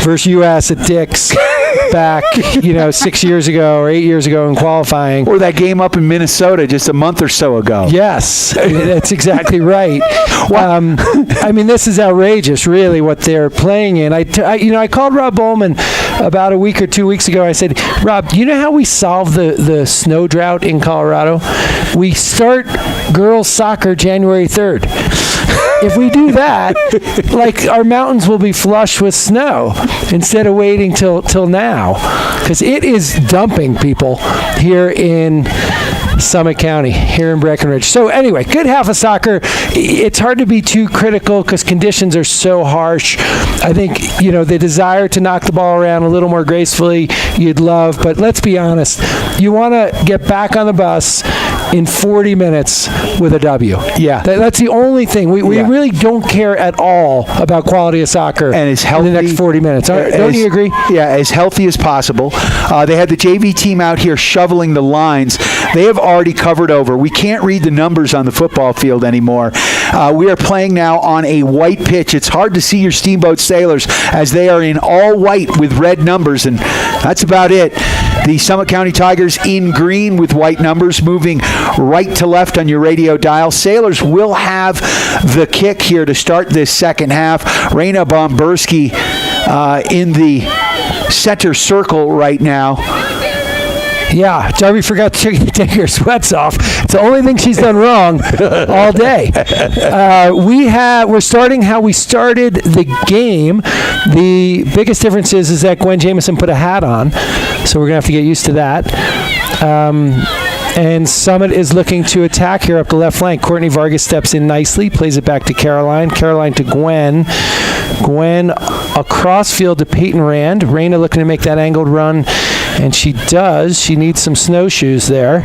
versus U.S. at Dick's back, 6 years ago or 8 years ago in qualifying. Or that game up in Minnesota just a month or so ago. Yes, that's exactly right. This is outrageous, really, what they're playing in. I called Rob Bowman about a week or 2 weeks ago. I said, Rob, do you know how we solve the snow drought in Colorado? We start girls soccer January 3rd. If we do that, our mountains will be flush with snow instead of waiting till now, because it is dumping people here in Summit County, here in Breckenridge. So anyway, good half of soccer. It's hard to be too critical because conditions are so harsh. I think, the desire to knock the ball around a little more gracefully, you'd love, but let's be honest, you want to get back on the bus in 40 minutes with a W. Yeah. That's the only thing. We really don't care at all about quality of soccer and as healthy, in the next 40 minutes. Don't you agree? Yeah, as healthy as possible. They had the JV team out here shoveling the lines. They have already covered over. We can't read the numbers on the football field anymore. We are playing now on a white pitch. It's hard to see your Steamboat Sailors as they are in all white with red numbers, and that's about it. The Summit County Tigers in green with white numbers, moving right to left on your radio dial. Sailors will have the kick here to start this second half. Raina Bomberski in the center circle right now. Yeah, Darby forgot to take her sweats off. It's the only thing she's done wrong all day. We're starting how we started the game. The biggest difference is that Gwen Jameson put a hat on, so we're going to have to get used to that. And Summit is looking to attack here up the left flank. Courtney Vargas steps in nicely, plays it back to Caroline. Caroline to Gwen. Gwen across field to Peyton Rand. Raina looking to make that angled run, and she does. She needs some snowshoes there.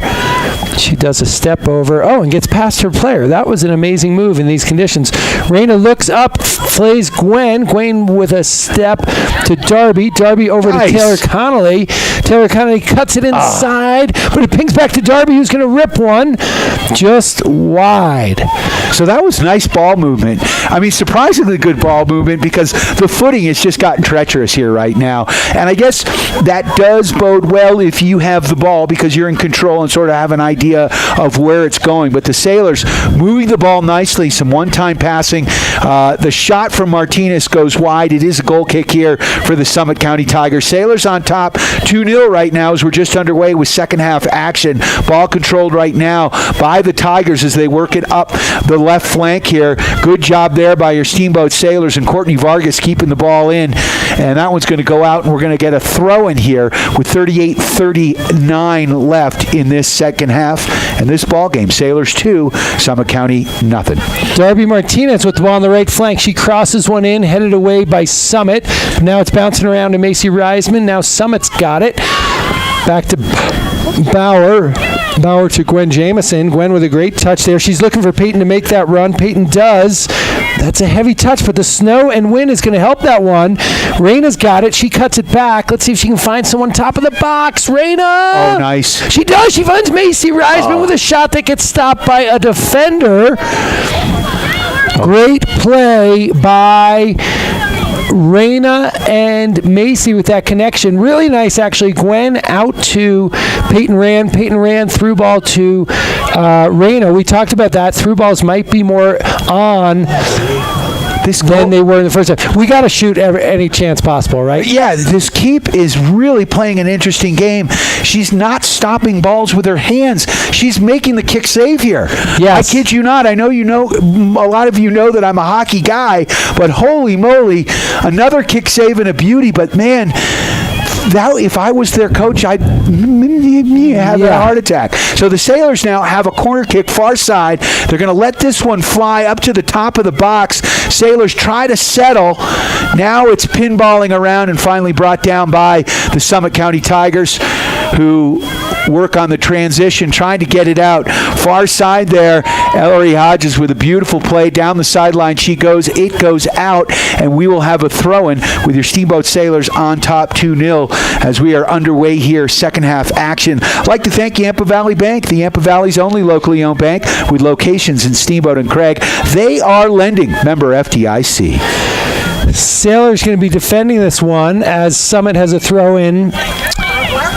She does a step over. And gets past her player. That was an amazing move in these conditions. Raina looks up, plays Gwen. Gwen with a step to Darby. Darby over to Taylor Connolly. Taylor Connolly cuts it inside, but it pings back to Darby, who's going to rip one just wide. So that was nice ball movement. Surprisingly good ball movement because the footing has just gotten treacherous here right now. And I guess that does bode well if you have the ball because you're in control and sort of have an idea of where it's going. But the Sailors moving the ball nicely, some one-time passing. The shot from Martinez goes wide. It is a goal kick here for the Summit County Tigers. Sailors on top, 2-0 right now as we're just underway with second half action. Ball controlled right now by the Tigers as they work it up the left flank here. Good job there by your Steamboat Sailors and Courtney Vargas keeping the ball in. And that one's going to go out, and we're going to get a throw in here with 38-39 left in this second half. And this ball game, Sailors 2, Summit County nothing. Darby Martinez with the ball on the right flank. She crosses one in, headed away by Summit. Now it's bouncing around to Macy Reisman. Now Summit's got it. Back to Bauer. Bauer to Gwen Jameson. Gwen with a great touch there. She's looking for Peyton to make that run. Peyton does. That's a heavy touch, but the snow and wind is going to help that one. Raina's got it. She cuts it back. Let's see if she can find someone top of the box. Raina! Oh, nice. She does. She finds Macy Reisman with a shot that gets stopped by a defender. Great play by Raina and Macy with that connection. Really nice, actually. Gwen out to Peyton Rand. Peyton Rand through ball to Raina. We talked about that. Through balls might be more on than they were in the first half. We got to shoot any chance possible, right? Yeah, this keep is really playing an interesting game. She's not stopping balls with her hands. She's making the kick save here. Yes. I kid you not. I know a lot of you know that I'm a hockey guy, but holy moly, another kick save and a beauty. But man, if I was their coach, I'd have a heart attack. So the Sailors now have a corner kick far side. They're going to let this one fly up to the top of the box. Sailors try to settle. Now it's pinballing around and finally brought down by the Summit County Tigers, who work on the transition, trying to get it out. Far side there, Ellery Hodges with a beautiful play. Down the sideline she goes. It goes out, and we will have a throw-in with your Steamboat Sailors on top 2-0 as we are underway here, second half action. I'd like to thank Yampa Valley Bank, the Yampa Valley's only locally owned bank with locations in Steamboat and Craig. They are lending. Member FDIC. Sailors going to be defending this one as Summit has a throw-in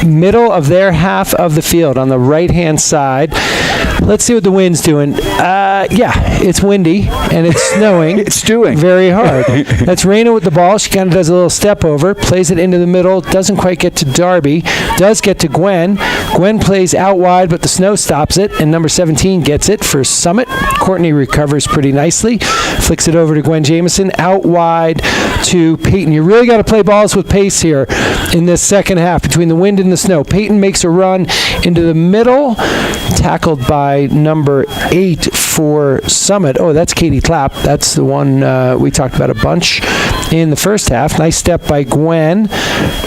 middle of their half of the field on the right-hand side. Let's see what the wind's doing. It's windy and it's snowing. It's doing very hard. That's Raina with the ball. She kind of does a little step over, plays it into the middle, doesn't quite get to Darby, does get to Gwen. Gwen plays out wide, but the snow stops it, and number 17 gets it for Summit. Courtney recovers pretty nicely, flicks it over to Gwen Jameson, out wide to Peyton. You really got to play balls with pace here in this second half between the wind and the snow. Peyton makes a run into the middle, tackled by number 8 for Summit. Oh, that's Katie Clapp. That's the one we talked about a bunch in the first half. Nice step by Gwen,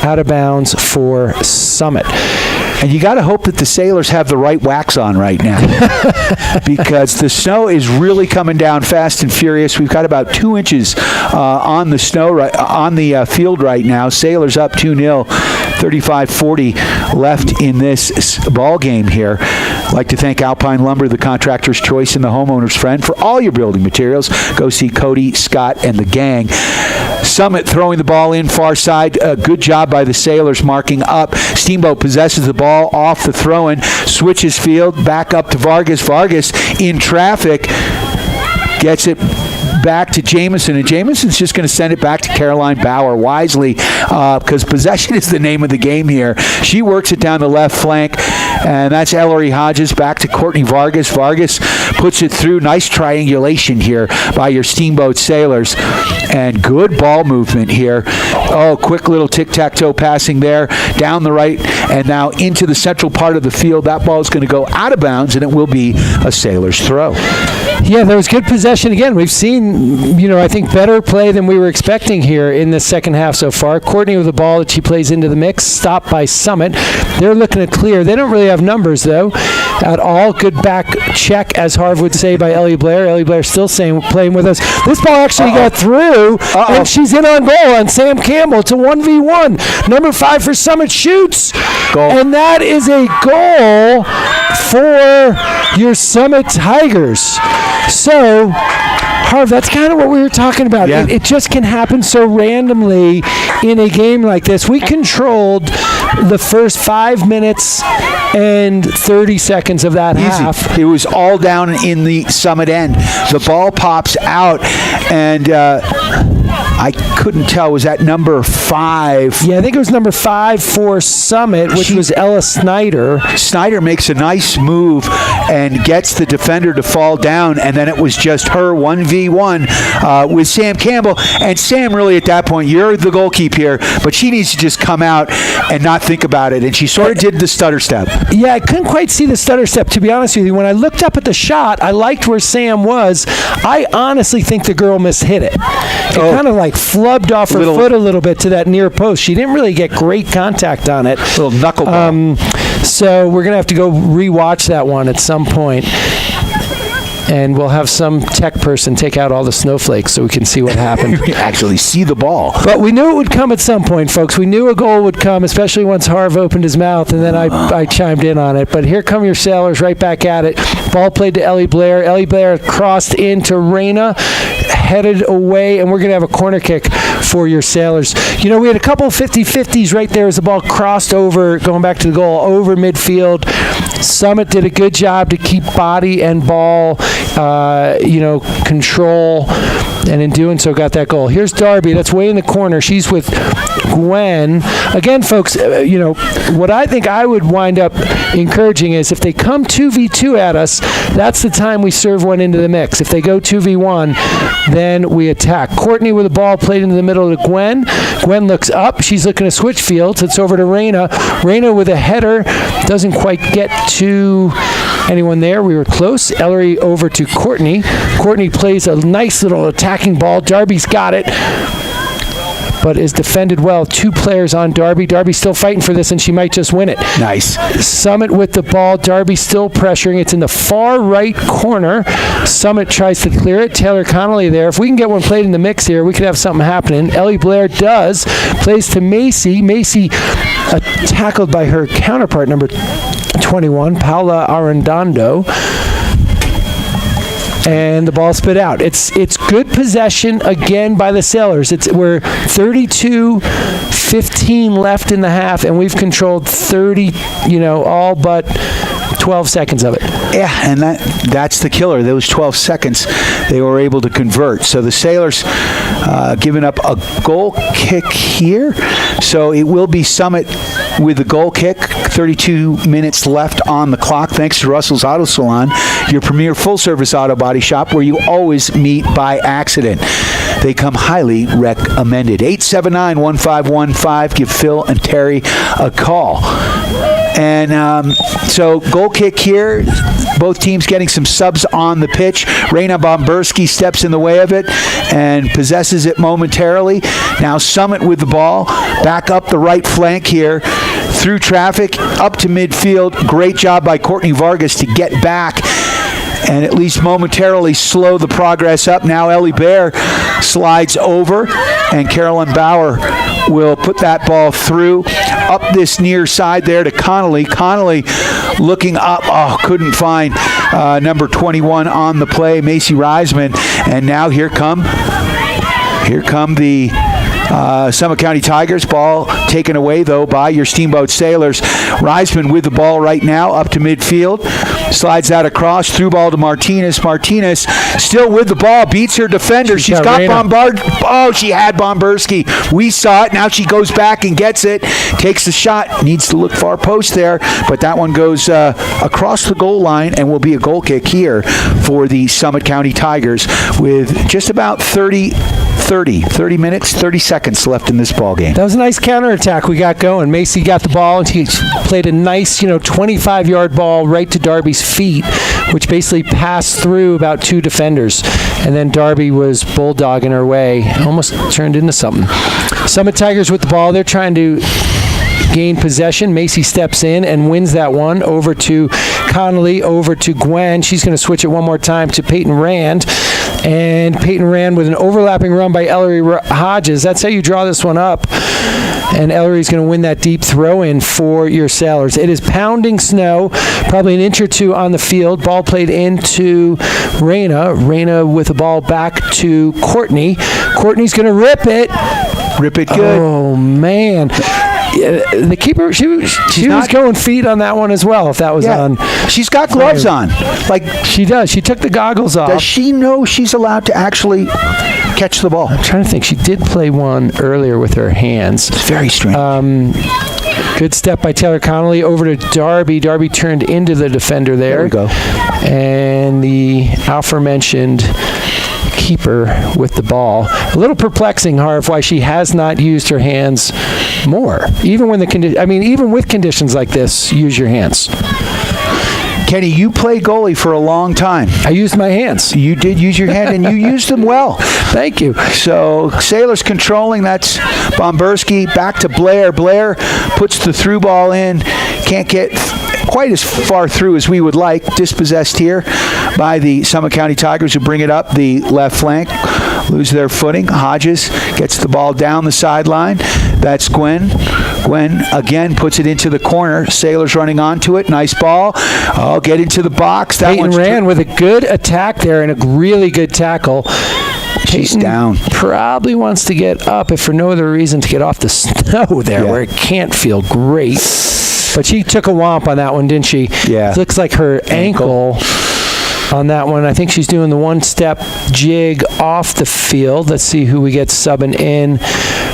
out of bounds for Summit. And you got to hope that the Sailors have the right wax on right now because the snow is really coming down fast and furious. We've got about 2 inches on the snow on the field right now. Sailors up 2-0, 35-40 left in this ball game here. I'd like to thank Alpine Lumber, the contractor's choice and the homeowner's friend, for all your building materials. Go see Cody, Scott, and the gang. Summit throwing the ball in far side. Good job by the Sailors marking up. Steamboat possesses the ball off the throw-in, switches field, back up to Vargas. Vargas in traffic, gets it back to Jameson, and Jameson's just going to send it back to Caroline Bauer wisely because possession is the name of the game here. She works it down the left flank, and that's Ellery Hodges back to Courtney Vargas. Vargas puts it through. Nice triangulation here by your Steamboat Sailors, and good ball movement here. Oh, quick little tic-tac-toe passing there down the right and now into the central part of the field. That ball is going to go out of bounds, and it will be a Sailors throw. Yeah, there was good possession again. We've seen, I think better play than we were expecting here in the second half so far. Courtney with the ball that she plays into the mix, stopped by Summit. They're looking to clear. They don't really have numbers, though, at all. Good back check, as Harv would say, by Ellie Blair. Ellie Blair still playing with us. This ball actually got through, and she's in on goal on Sam Campbell. It's a 1v1. Number 5 for Summit shoots, goal. And that is a goal for your Summit Tigers. So, Harv, that's kind of what we were talking about. Yeah. It just can happen so randomly in a game like this. We controlled the first 5 minutes and 30 seconds of that half. It was all down in the Summit end. The ball pops out, and I couldn't tell. Was that number 5? Yeah, I think it was number 5 for Summit, which was Ella Snyder. Snyder makes a nice move and gets the defender to fall down, and then it was just her 1v1 with Sam Campbell. And Sam, really at that point, you're the goalkeeper here, but she needs to just come out and not think about it. And she sort of did the stutter step. Yeah, I couldn't quite see the stutter step, to be honest with you. When I looked up at the shot, I liked where Sam was. I honestly think the girl mishit it. It kind of like flubbed off her foot a little bit to that near post. She didn't really get great contact on it. Little knuckle ball. So we're going to have to go rewatch that one at some point. And we'll have some tech person take out all the snowflakes so we can see what happened. Actually see the ball. But we knew it would come at some point, folks. We knew a goal would come, especially once Harv opened his mouth, and then I chimed in on it. But here come your Sailors right back at it. Ball played to Ellie Blair. Ellie Blair crossed into Raina, headed away, and we're going to have a corner kick for your Sailors. We had a couple 50-50s right there as the ball crossed over, going back to the goal, over midfield. Summit did a good job to keep body and ball control, and in doing so got that goal. Here's Darby. That's way in the corner. She's with Gwen. Again, folks, what I think I would wind up encouraging is if they come 2v2 at us, that's the time we serve one into the mix. If they go 2v1, then we attack. Courtney with the ball played into the middle to Gwen. Gwen looks up. She's looking to switch fields. It's over to Raina. Raina with a header. Doesn't quite get to anyone there. We were close. Ellery over to Courtney. Courtney plays a nice little attacking ball. Darby's got it. but is defended well. 2 players on Darby. Darby's still fighting for this, and she might just win it. Nice. Summit with the ball. Darby still pressuring. It's in the far right corner. Summit tries to clear it. Taylor Connolly there. If we can get one played in the mix here, we could have something happening. Ellie Blair does. Plays to Macy. Macy tackled by her counterpart, number 21, Paula Arredondo. And the ball spit out. It's good possession again by the Sailors. We're 32-15 left in the half, and we've controlled 30, all but 12 seconds of it. Yeah, and that's the killer. Those 12 seconds they were able to convert. So the Sailors giving up a goal kick here. So it will be Summit with the goal kick. 32 minutes left on the clock. Thanks to Russell's Auto Salon, your premier full-service auto body shop where you always meet by accident. They come highly recommended. 879-1515. Give Phil and Terry a call. And so goal kick here. Both teams getting some subs on the pitch. Raina Bomberski steps in the way of it and possesses it momentarily. Now Summit with the ball. Back up the right flank here. Through traffic, up to midfield. Great job by Courtney Vargas to get back and at least momentarily slow the progress up. Now Ellie Bear slides over, and Carolyn Bauer will put that ball through. Up this near side there to Connolly. Connolly looking up. Couldn't find number 21 on the play, Macy Reisman. And now here come the Summit County Tigers. Ball taken away, though, by your Steamboat Sailors. Reisman with the ball right now, up to midfield. Slides that across, through ball to Martinez. Martinez still with the ball, beats her defender. She's got Bombard. She had Bomberski. We saw it. Now she goes back and gets it. Takes the shot. Needs to look far post there, but that one goes across the goal line and will be a goal kick here for the Summit County Tigers with just about 30 minutes, 30 seconds left in this ball game. That was a nice counterattack we got going. Macy got the ball, and he played a nice, 25-yard ball right to Darby's feet, which basically passed through about 2 defenders. And then Darby was bulldogging her way. Almost turned into something. Summit Tigers with the ball. They're trying to gain possession. Macy steps in and wins that one. Over to Connolly, over to Gwen. She's going to switch it one more time to Peyton Rand. And Peyton Rand with an overlapping run by Ellery Hodges. That's how you draw this one up. And Ellery's going to win that deep throw-in for your Sailors. It is pounding snow, probably an inch or two on the field. Ball played into Raina. Raina with the ball back to Courtney. Courtney's going to rip it. Rip it good. Oh, man. The keeper, she was going feet on that one as well, if that was on. She's got gloves on. Like she does. She took the goggles off. Does she know she's allowed to actually catch the ball? I'm trying to think. She did play one earlier with her hands. It's very strange. Good step by Taylor Connolly over to Darby. Darby turned into the defender there. There we go. And the aforementioned keeper with the ball. A little perplexing, Harv, why she has not used her hands more. Even when even with conditions like this, use your hands. Kenny, you played goalie for a long time. I used my hands. You did use your hand, and you used them well. Thank you. So Sailors controlling. That's Bomberski. Back to Blair. Blair puts the through ball in. Can't get quite as far through as we would like. Dispossessed here by the Summit County Tigers, who bring it up the left flank. Lose their footing. Hodges gets the ball down the sideline. That's Gwen. Gwen again puts it into the corner. Sailors running onto it. Nice ball. Get into the box. That Peyton ran with a good attack there and a really good tackle. She's Peyton down. Probably wants to get up, if for no other reason, to get off the snow there, where it can't feel great. But she took a whomp on that one, didn't she? Yeah. It looks like her ankle on that one. I think she's doing the one-step jig off the field. Let's see who we get subbing in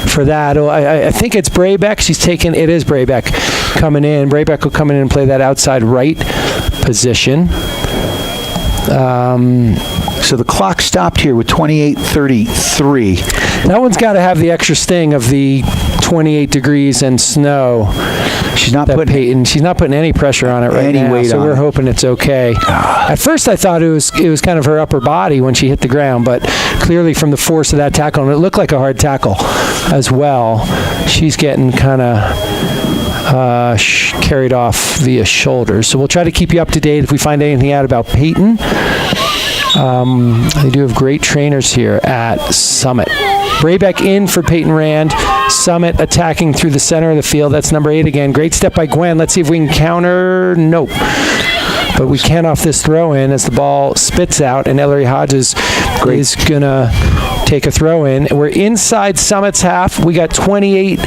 for that. I think it's Braybeck. It is Braybeck coming in. Braybeck will come in and play that outside right position. So the clock stopped here with 28:33. That one's got to have the extra sting of the 28 degrees and snow. She's not putting any pressure on it right now, so we're hoping it's okay. At first, I thought it was kind of her upper body when she hit the ground, but clearly from the force of that tackle, and it looked like a hard tackle as well. She's getting kind of carried off via shoulders. So we'll try to keep you up to date if we find anything out about Peyton. They do have great trainers here at Summit. Braybeck in for Peyton Rand. Summit attacking through the center of the field. That's number 8 again. Great step by Gwen. Let's see if we can counter. Nope. But we can off this throw in as the ball spits out, and Ellery Hodges is going to take a throw in. We're inside Summit's half. We got 28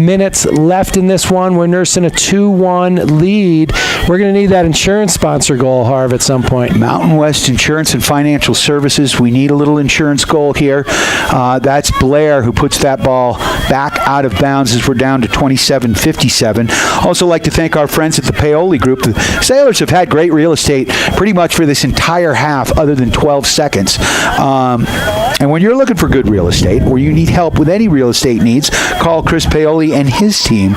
minutes left in this one. We're nursing a 2-1 lead. We're going to need that insurance sponsor goal, Harv, at some point. Mountain West Insurance and Financial Services. We need a little insurance goal here. That's Blair who puts that ball back out of bounds as we're down to 27-57. Also like to thank our friends at the Paoli Group. The Sailors have had great real estate pretty much for this entire half other than 12 seconds. And when you're looking for good real estate or you need help with any real estate needs, call Chris Paoli and his team,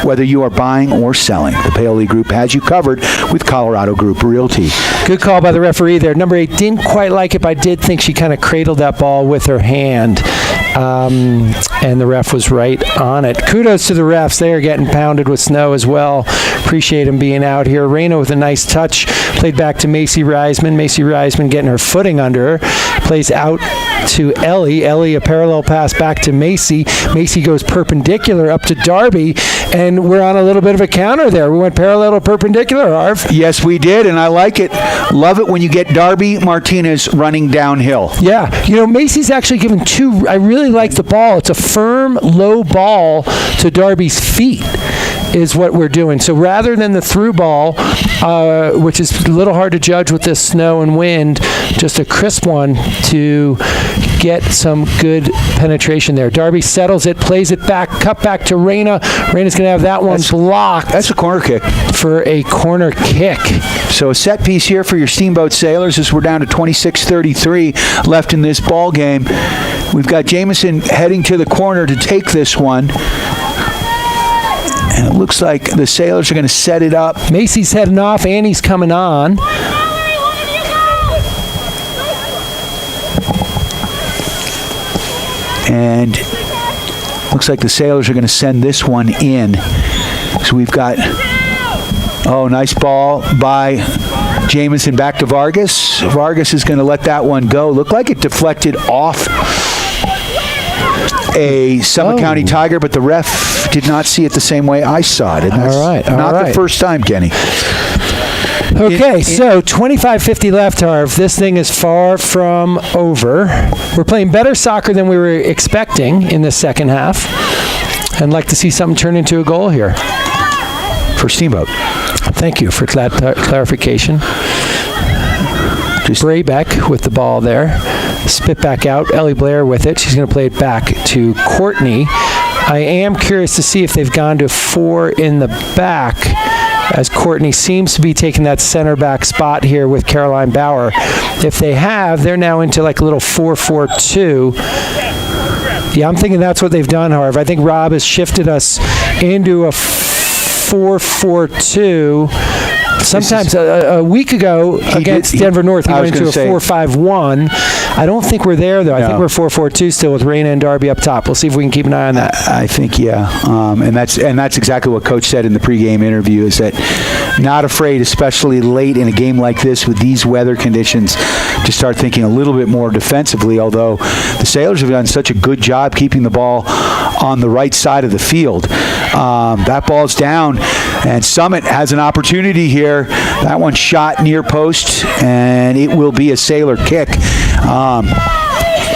whether you are buying or selling. The Paoli Group has you covered with Colorado Group Realty. Good call by the referee there. Number 8 didn't quite like it, but I did think she kind of cradled that ball with her hand. And the ref was right on it. Kudos to the refs. They are getting pounded with snow as well. Appreciate them being out here. Reyna with a nice touch. Played back to Macy Reisman. Macy Reisman getting her footing under her. Plays out to Ellie. Ellie, a parallel pass back to Macy. Macy goes perpendicular up to Darby, and we're on a little bit of a counter there. We went parallel to perpendicular, Harv. Yes, we did, and I like it. Love it when you get Darby Martinez running downhill. Yeah. You know, Macy's actually given 2. I really like the ball. It's a firm, low ball to Darby's feet is what we're doing. So rather than the through ball, which is a little hard to judge with this snow and wind, just a crisp one to get some good penetration there. Darby settles it, plays it back, cut back to Reyna. Reyna's going to have that one blocked. That's a corner kick. For a corner kick. So a set piece here for your Steamboat Sailors as we're down to 26-33 left in this ball game. We've got Jamison heading to the corner to take this one. And it looks like the Sailors are going to set it up. Macy's heading off. Annie's coming on. And looks like the Sailors are going to send this one in. So we've got, nice ball by Jamison back to Vargas. Vargas is going to let that one go. Looked like it deflected off a Summit County Tiger, but the ref did not see it the same way I saw it. And that's not the first time, Kenny. Okay, so 25-50 left, Harv. This thing is far from over. We're playing better soccer than we were expecting in the second half. I'd like to see something turn into a goal here. For Steamboat. Thank you for that clarification. Braybeck with the ball there. Spit back out. Ellie Blair with it. She's going to play it back to Courtney. I am curious to see if they've gone to 4 in the back, as Courtney seems to be taking that center back spot here with Caroline Bauer. If they have, they're now into like a little 4-4-2. Yeah, I'm thinking that's what they've done, Harv. I think Rob has shifted us into a 4-4-2. Sometimes a week ago against Denver North, he went into a 4-5-1. I don't think we're there, though. I think we're 4-4-2 still with Reyna and Darby up top. We'll see if we can keep an eye on that. I think, and that's exactly what Coach said in the pregame interview, is that not afraid, especially late in a game like this with these weather conditions, to start thinking a little bit more defensively, although the Sailors have done such a good job keeping the ball on the right side of the field. That ball's down, and Summit has an opportunity here. That one shot near post, and it will be a Sailor kick.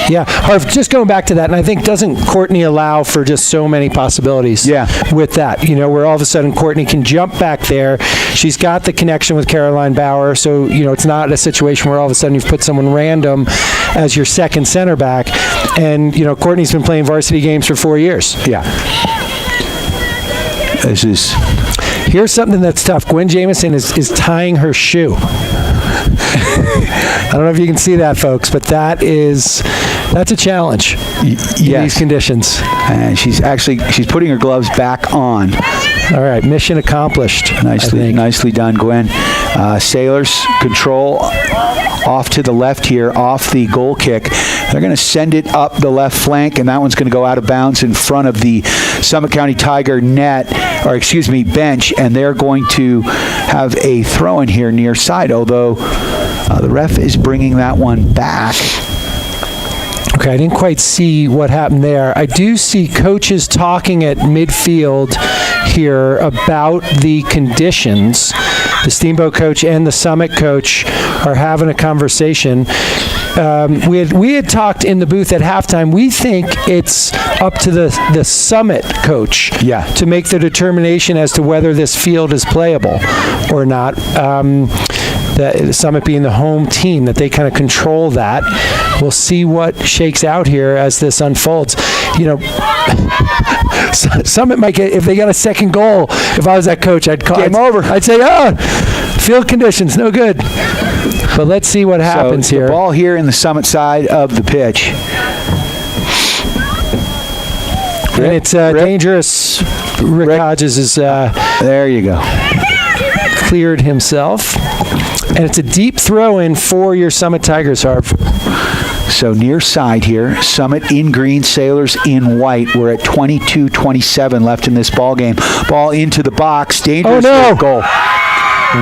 Yeah, Harv, just going back to that, and I think doesn't Courtney allow for just so many possibilities with that, where all of a sudden Courtney can jump back there. She's got the connection with Caroline Bauer, so, it's not a situation where all of a sudden you've put someone random as your second center back. And, Courtney's been playing varsity games for 4 years. Yeah. Here's something that's tough. Gwen Jamison is tying her shoe. I don't know if you can see that, folks, but that's a challenge in these conditions. And she's putting her gloves back on. All right, mission accomplished. Nicely done, Gwen. Sailors control off to the left here, off the goal kick. They're going to send it up the left flank, and that one's going to go out of bounds in front of the Summit County Tiger bench, and they're going to have a throw-in here near side, although the ref is bringing that one back. Okay, I didn't quite see what happened there. I do see coaches talking at midfield here about the conditions. The Steamboat coach and the Summit coach are having a conversation. We had talked in the booth at halftime. We think it's up to the Summit coach to make the determination as to whether this field is playable or not. The Summit being the home team, that they kind of control that. We'll see what shakes out here as this unfolds. Summit might get, if they got a second goal, if I was that coach, I'd call game over. I'd say, field conditions, no good. But let's see what happens here. The ball here in the Summit side of the pitch. And it's dangerous. Rick Hodges is there you go. Cleared himself. And it's a deep throw-in for your Summit Tigers, Harv. So near side here, Summit in green, Sailors in white. We're at 22-27 left in this ball game. Ball into the box. Dangerous goal.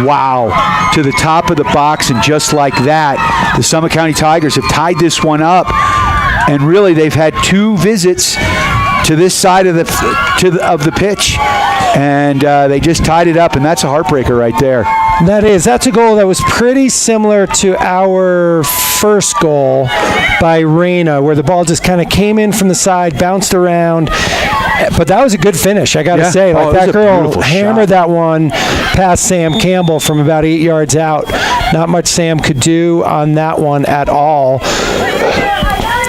Wow. To the top of the box, and just like that, the Summit County Tigers have tied this one up. And really, they've had two visits to this side of the pitch, and they just tied it up, and that's a heartbreaker right there. That's a goal that was pretty similar to our first goal by Reyna, where the ball just kind of came in from the side, bounced around. But that was a good finish, I got to say. That girl hammered that one past Sam Campbell from about 8 yards out. Not much Sam could do on that one at all.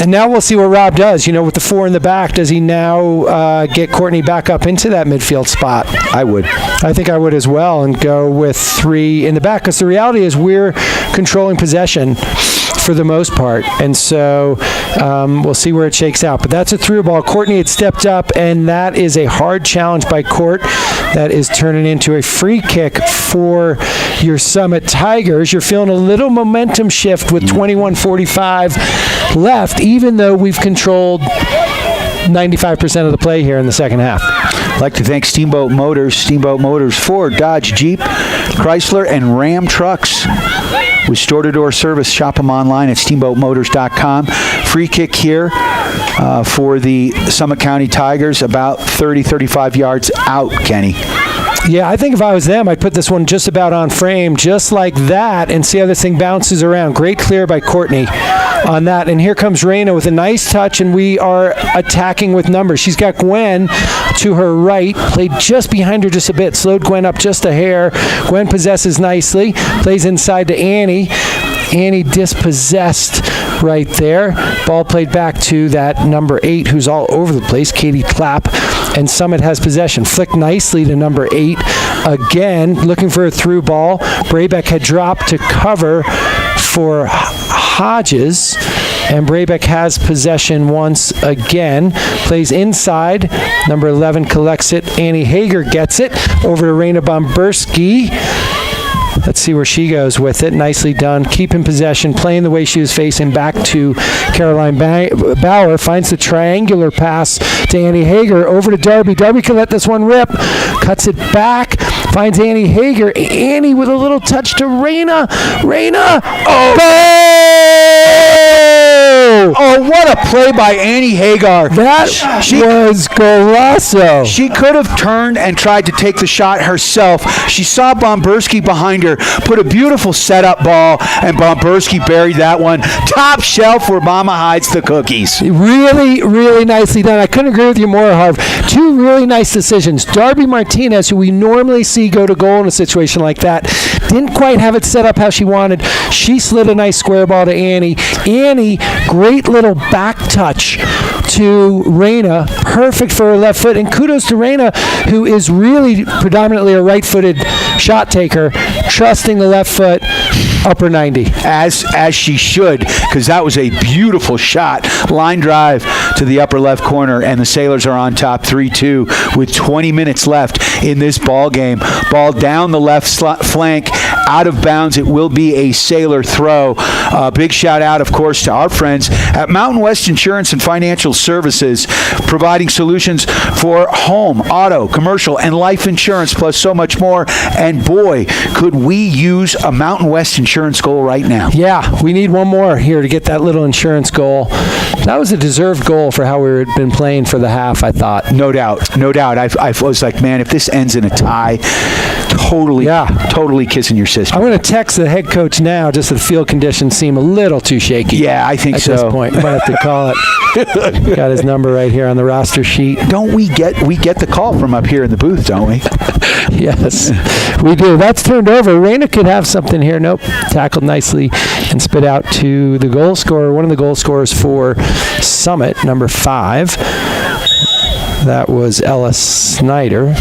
And now we'll see what Rob does. With the four in the back, does he now get Courtney back up into that midfield spot? I would. I think I would as well, and go with three in the back, because the reality is we're controlling possession for the most part. And so we'll see where it shakes out. But that's a through ball. Courtney had stepped up, and that is a hard challenge by Court. That is turning into a free kick for your Summit Tigers. You're feeling a little momentum shift with 21:45 left, even though we've controlled 95% of the play here in the second half. I'd like to thank Steamboat Motors, Ford, Dodge, Jeep, Chrysler, and Ram trucks. With store-to-door service, shop them online at steamboatmotors.com. Free kick here for the Summit County Tigers, about 35 yards out, Kenny. Yeah, I think if I was them, I'd put this one just about on frame, just like that, and see how this thing bounces around. Great clear by Courtney on that. And here comes Reyna with a nice touch, and we are attacking with numbers. She's got Gwen to her right, played just behind her just a bit, slowed Gwen up just a hair. Gwen possesses nicely, plays inside to Annie. Annie dispossessed right there. Ball played back to that number 8, who's all over the place, Katie Clapp. And Summit has possession. Flicked nicely to number 8. Again, looking for a through ball. Brabeck had dropped to cover for Hodges. And Brabeck has possession once again. Plays inside. Number 11 collects it. Annie Hager gets it. Over to Reyna Bomberski. Let's see where she goes with it. Nicely done. Keeping possession, playing the way she was facing, back to Caroline Bauer. Finds the triangular pass to Annie Hager. Over to Darby. Darby can let this one rip. Cuts it back. Finds Annie Hager. Annie with a little touch to Reyna. Reyna. Oh, what a play by Annie Hagar. That was golazo. She could have turned and tried to take the shot herself. She saw Bomberski behind her, put a beautiful setup ball, and Bomberski buried that one. Top shelf where Mama hides the cookies. Really, really nicely done. I couldn't agree with you more, Harv. Two really nice decisions. Darby Martinez, who we normally see go to goal in a situation like that, didn't quite have it set up how she wanted. She slid a nice square ball to Annie. Annie, great little back touch to Reyna. Perfect for her left foot. And kudos to Reyna, who is really predominantly a right-footed shot taker, trusting the left foot, upper 90. As she should, because that was a beautiful shot. Line drive to the upper left corner, and the Sailors are on top 3-2 with 20 minutes left in this ball game. Ball down the left flank out of bounds. It will be a Sailor throw. Big shout out, of course, to our friends at Mountain West Insurance and Financial Services, providing solutions for home, auto, commercial, and life insurance, plus so much more. And boy, could we use a Mountain West insurance goal right now. Yeah, we need one more here to get that little insurance goal. That was a deserved goal for how we had been playing for the half, I thought. No doubt. No doubt. I was like, man, if this ends in a tie, totally kissing your sister. I'm going to text the head coach now, just that the field conditions seem a little too shaky. Yeah, I think so. At this point, might have to call it. Got his number right here on the roster sheet. Don't we get the call from up here in the booth, don't we? Yes, we do. That's turned over. Reyna could have something here. Nope. Tackled nicely and spit out to the goal scorer, one of the goal scorers for Summit, number 5. That was Ella Snyder.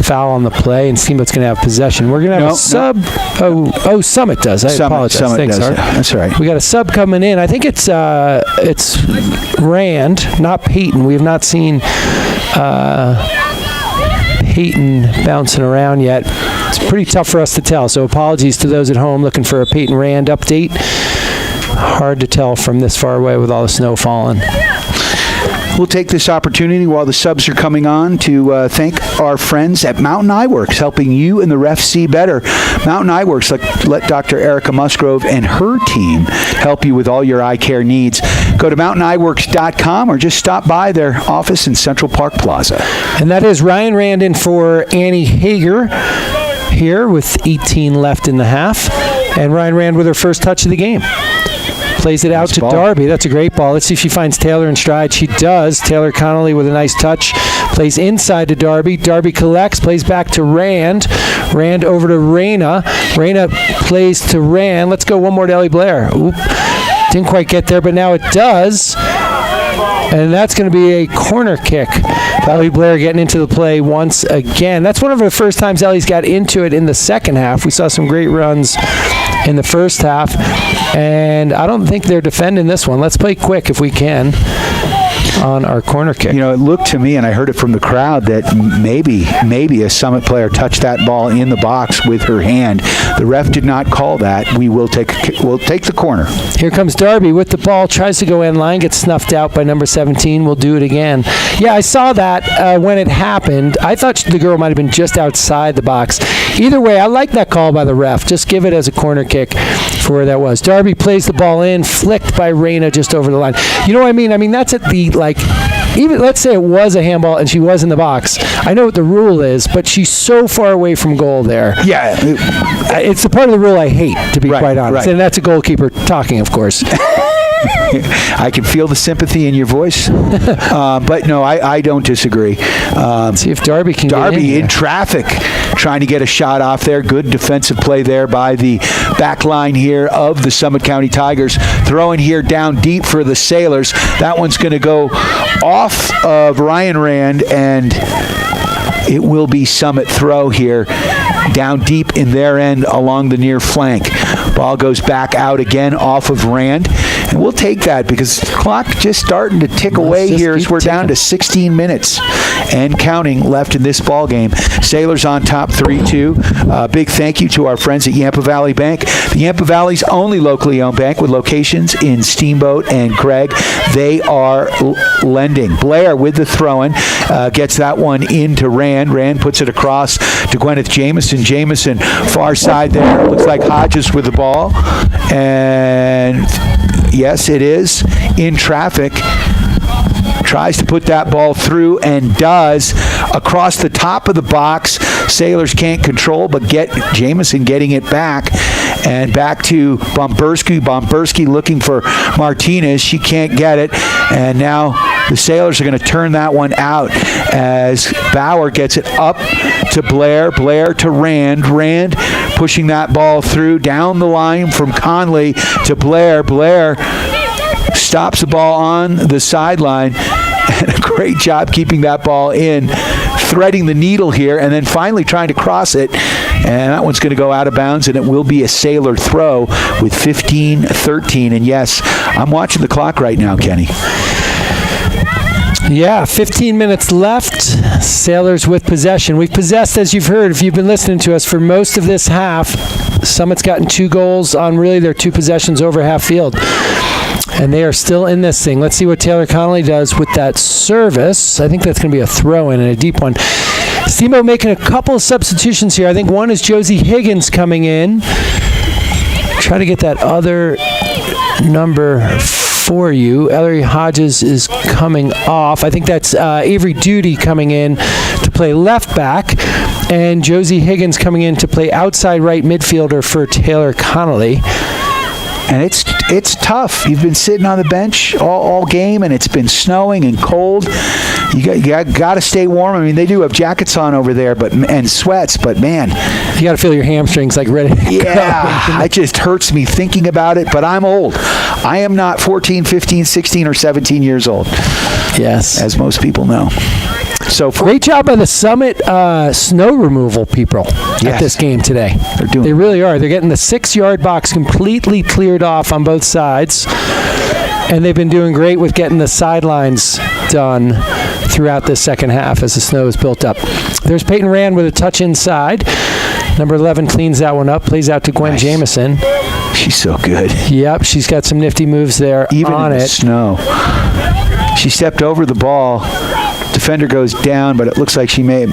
Foul on the play, and Steamboat's going to have possession. We're going to have a sub. Oh, Summit does. I apologize. Thanks, Art. That's all right. We got a sub coming in. I think it's Rand, not Peyton. We have not seen Peyton bouncing around yet. It's pretty tough for us to tell, so apologies to those at home looking for a Peyton Rand update. Hard to tell from this far away with all the snow falling. We'll take this opportunity while the subs are coming on to thank our friends at Mountain Eyeworks, helping you and the refs see better. Mountain Eyeworks, let Dr. Erica Musgrove and her team help you with all your eye care needs. Go to mountaineyeworks.com or just stop by their office in Central Park Plaza. And that is Ryan Randon for Annie Hager here with 18 left in the half. And Ryan Rand with her first touch of the game. Plays it out to Darby. That's a great ball. Let's see if she finds Taylor in stride. She does. Taylor Connolly with a nice touch. Plays inside to Darby. Darby collects. Plays back to Rand. Rand over to Reyna. Reyna plays to Rand. Let's go one more to Ellie Blair. Oop. Didn't quite get there, but now it does. And that's going to be a corner kick. Ellie Blair getting into the play once again. That's one of the first times Ellie's got into it in the second half. We saw some great runs in the first half, and I don't think they're defending this one. Let's play quick if we can on our corner kick. You know, it looked to me, and I heard it from the crowd, that maybe a Summit player touched that ball in the box with her hand. The ref did not call that. We'll take the corner. Here comes Darby with the ball, tries to go end line, gets snuffed out by number 17. We'll do it again. Yeah, I saw that when it happened. I thought the girl might have been just outside the box. Either way, I like that call by the ref. Just give it as a corner kick for where that was. Darby plays the ball in, flicked by Reyna just over the line. You know what I mean? I mean, that's at the, even let's say it was a handball and she was in the box. I know what the rule is, but she's so far away from goal there. Yeah. It's the part of the rule I hate, to be quite honest. And that's a goalkeeper talking, of course. I can feel the sympathy in your voice. But no, I don't disagree. See if Darby can get in traffic, trying to get a shot off there. Good defensive play there by the back line here of the Summit County Tigers. Throwing here down deep for the Sailors. That one's going to go off of Ryan Rand, and it will be Summit throw here down deep in their end along the near flank. Ball goes back out again off of Rand. And we'll take that because the clock just starting to tick away here as we're down to 16 minutes and counting left in this ball game. Sailors on top 3-2. Big thank you to our friends at Yampa Valley Bank, the Yampa Valley's only locally owned bank with locations in Steamboat and Craig. They are lending. Blair with the throw-in gets that one into Rand. Rand puts it across to Gwyneth Jamison. Jamison far side there. Looks like Hodges with the ball. And yes, it is in traffic. Tries to put that ball through and does. Across the top of the box. Sailors can't control, but get Jamison getting it back. And back to Bomberski. Bomberski looking for Martinez. She can't get it. And now the Sailors are going to turn that one out as Bauer gets it up to Blair. Blair to Rand. Rand pushing that ball through down the line from Conley to Blair. Blair stops the ball on the sideline. And a great job keeping that ball in, threading the needle here, and then finally trying to cross it. And that one's going to go out of bounds, and it will be a Sailor throw with 15-13. And yes, I'm watching the clock right now, Kenny. Yeah, 15 minutes left. Sailors with possession. We've possessed, as you've heard, if you've been listening to us, for most of this half. Summit's gotten 2 goals on really their 2 possessions over half field. And they are still in this thing. Let's see what Taylor Connolly does with that service. I think that's going to be a throw-in and a deep one. Steamboat making a couple of substitutions here. I think one is Josie Higgins coming in. Try to get that other number for you. Ellery Hodges is coming off. I think that's Avery Duty coming in to play left back, and Josie Higgins coming in to play outside right midfielder for Taylor Connolly. And it's tough. You've been sitting on the bench all game, and it's been snowing and cold. You got to stay warm. I mean, they do have jackets on over there, and sweats. But man, you got to feel your hamstrings like ready to go. It just hurts me thinking about it. But I'm old. I am not 14, 15, 16, or 17 years old. Yes, as most people know. So great job by the Summit snow removal people at this game today. They really are. They're getting the 6-yard box completely cleared off on both sides, and they've been doing great with getting the sidelines done throughout this second half as the snow is built up. There's Peyton Rand with a touch inside. Number 11 cleans that one up, plays out to Gwen Jamieson. She's so good. Yep, she's got some nifty moves there. Even on in the it. Snow. She stepped over the ball. Defender goes down, but it looks like she may have...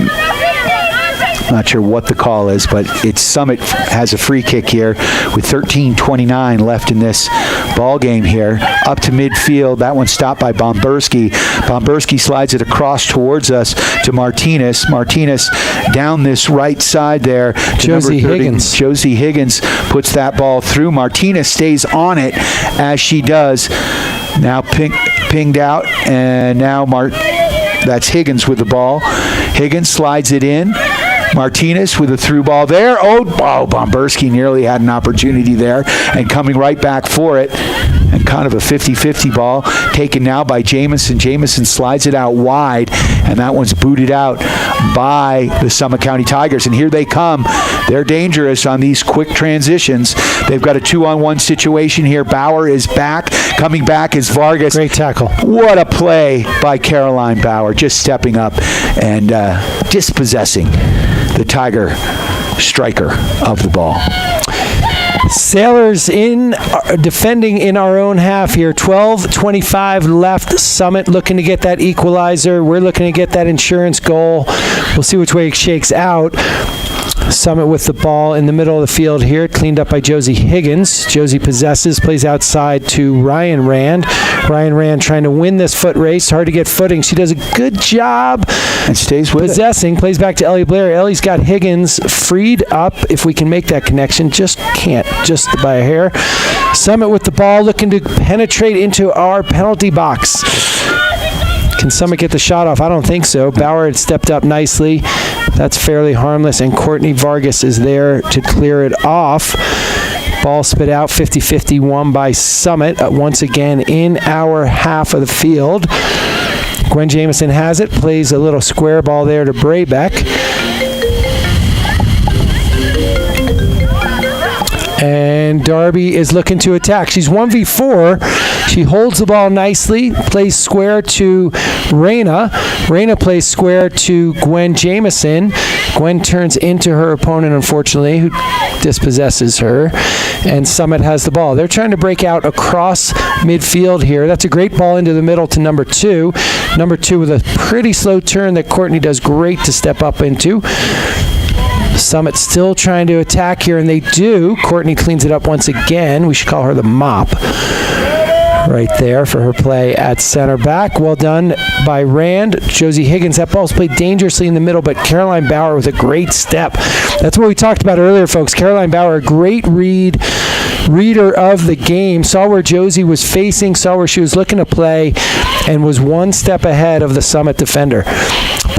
Not sure what the call is, but it's Summit has a free kick here with 13:29 left in this ball game here. Up to midfield. That one stopped by Bomberski. Bomberski slides it across towards us to Martinez. Martinez down this right side there to Josie Higgins. Josie Higgins puts that ball through. Martinez stays on it as she does. Now pinged out, and now that's Higgins with the ball. Higgins slides it in. Martinez with a through ball there. Oh, Bomberski nearly had an opportunity there and coming right back for it. And kind of a 50-50 ball taken now by Jamieson. Jamieson slides it out wide, and that one's booted out by the Summit County Tigers. And here they come. They're dangerous on these quick transitions. They've got a 2-on-1 situation here. Bauer is back. Coming back is Vargas. Great tackle. What a play by Caroline Bauer, just stepping up and dispossessing the Tiger striker of the ball. Sailors defending in our own half here. 12:25 left. Summit looking to get that equalizer. We're looking to get that insurance goal. We'll see which way it shakes out. Summit with the ball in the middle of the field here, cleaned up by Josie Higgins. Josie possesses, plays outside to Ryan Rand. Ryan Rand trying to win this foot race. Hard to get footing. She does a good job and stays with possessing. Plays back to Ellie Blair. Ellie's got Higgins freed up, if we can make that connection. Just can't, just by a hair. Summit with the ball, looking to penetrate into our penalty box. Can Summit get the shot off? I don't think so. Bauer had stepped up nicely. That's fairly harmless, and Courtney Vargas is there to clear it off. Ball spit out, 50-51 by Summit, once again in our half of the field. Gwen Jamieson has it, plays a little square ball there to Braybeck. And Darby is looking to attack. She's 1v4. She holds the ball nicely, plays square to Raina. Raina plays square to Gwen Jamieson. Gwen turns into her opponent, unfortunately, who dispossesses her. And Summit has the ball. They're trying to break out across midfield here. That's a great ball into the middle to number 2. Number 2 with a pretty slow turn that Courtney does great to step up into. Summit still trying to attack here, and they do. Courtney cleans it up once again. We should call her the mop right there for her play at center back. Well done by Rand. Josie Higgins, that ball's played dangerously in the middle, but Caroline Bauer with a great step. That's what we talked about earlier, folks. Caroline Bauer, a great reader of the game, saw where Josie was facing, saw where she was looking to play, and was one step ahead of the Summit defender.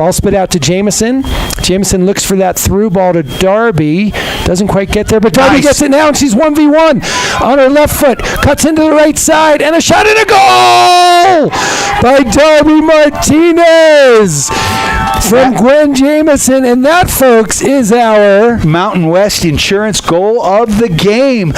Ball spit out to Jameson. Jameson looks for that through ball to Darby. Doesn't quite get there, but Darby gets it now, and she's 1v1 on her left foot. Cuts into the right side, and a shot and a goal by Darby Martinez from Gwen Jameson. And that, folks, is our Mountain West Insurance goal of the game.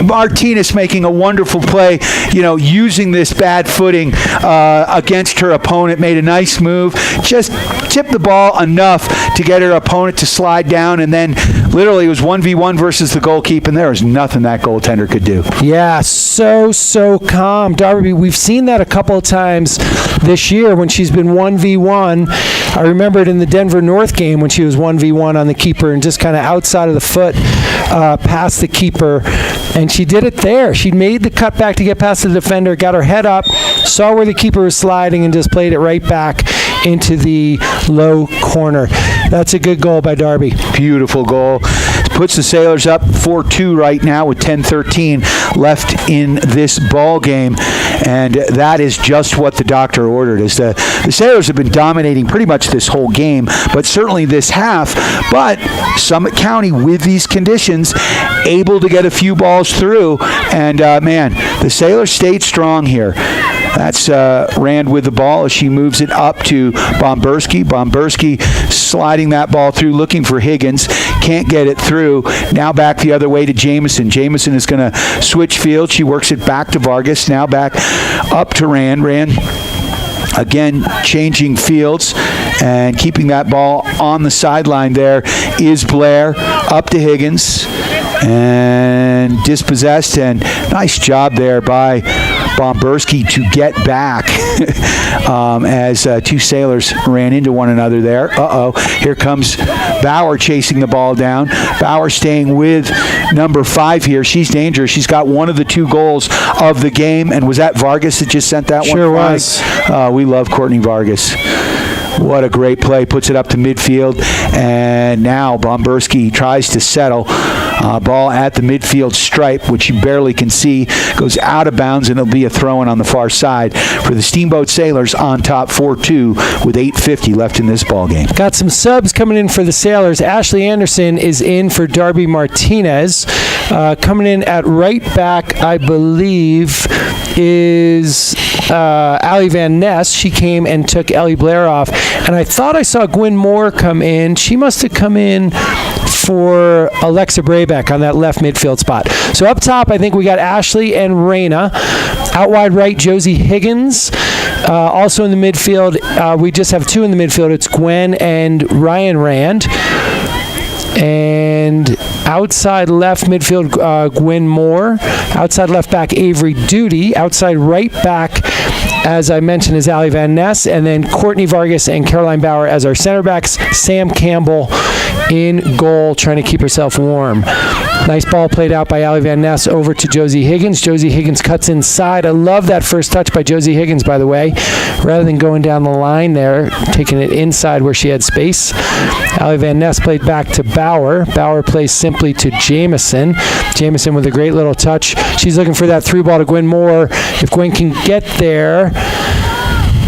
Martinez making a wonderful play, using this bad footing against her opponent. Made a nice move. Just tipped the ball enough to get her opponent to slide down, and then literally it was 1v1 versus the goalkeeper, and there was nothing that goaltender could do. Yeah, so calm. Darby, we've seen that a couple of times this year when she's been 1v1. I remember it in the Denver North game when she was 1v1 on the keeper and just kind of outside of the foot past the keeper, and she did it there. She made the cut back to get past the defender, got her head up, saw where the keeper was sliding, and just played it right back into the low corner. That's a good goal by Darby. Beautiful goal. Puts the Sailors up 4-2 right now with 10:13 left in this ball game, and that is just what the doctor ordered. As the Sailors have been dominating pretty much this whole game, but certainly this half. But Summit County, with these conditions, able to get a few balls through, and the Sailors stayed strong here. That's Rand with the ball as she moves it up to Bomberski. Bomberski sliding that ball through, looking for Higgins. Can't get it through. Now back the other way to Jameson. Jameson is going to switch field. She works it back to Vargas. Now back up to Rand. Rand again changing fields and keeping that ball on the sideline. There is Blair. Up to Higgins. And dispossessed, and nice job there by Bomberski to get back as two Sailors ran into one another there. Here comes Bauer chasing the ball down. Bauer staying with number 5 here. She's dangerous. She's got one of the 2 goals of the game, and was that Vargas that just sent that one? Sure was. We love Courtney Vargas. What a great play. Puts it up to midfield, and now Bomberski tries to settle. Ball at the midfield stripe, which you barely can see, goes out of bounds, and it'll be a throw-in on the far side for the Steamboat Sailors on top 4-2 with 8:50 left in this ball game. Got some subs coming in for the Sailors. Ashley Anderson is in for Darby Martinez. Coming in at right back, I believe, is Allie Van Ness. She came and took Ellie Blair off. And I thought I saw Gwen Moore come in. She must have come in for Alexa Braybeck on that left midfield spot. So up top, I think we got Ashley and Raina. Out wide right, Josie Higgins. Also in the midfield, we just have 2 in the midfield. It's Gwen and Ryan Rand. And outside left midfield, Gwen Moore. Outside left back, Avery Duty. Outside right back, as I mentioned, is Allie Van Ness. And then Courtney Vargas and Caroline Bauer as our center backs. Sam Campbell in goal, trying to keep herself warm. Nice ball played out by Allie Van Ness over to Josie Higgins. Josie Higgins cuts inside. I love that first touch by Josie Higgins, by the way. Rather than going down the line there, taking it inside where she had space. Allie Van Ness played back to Bauer. Bauer plays simply to Jameson. Jameson with a great little touch. She's looking for that through ball to Gwen Moore. If Gwen can get there.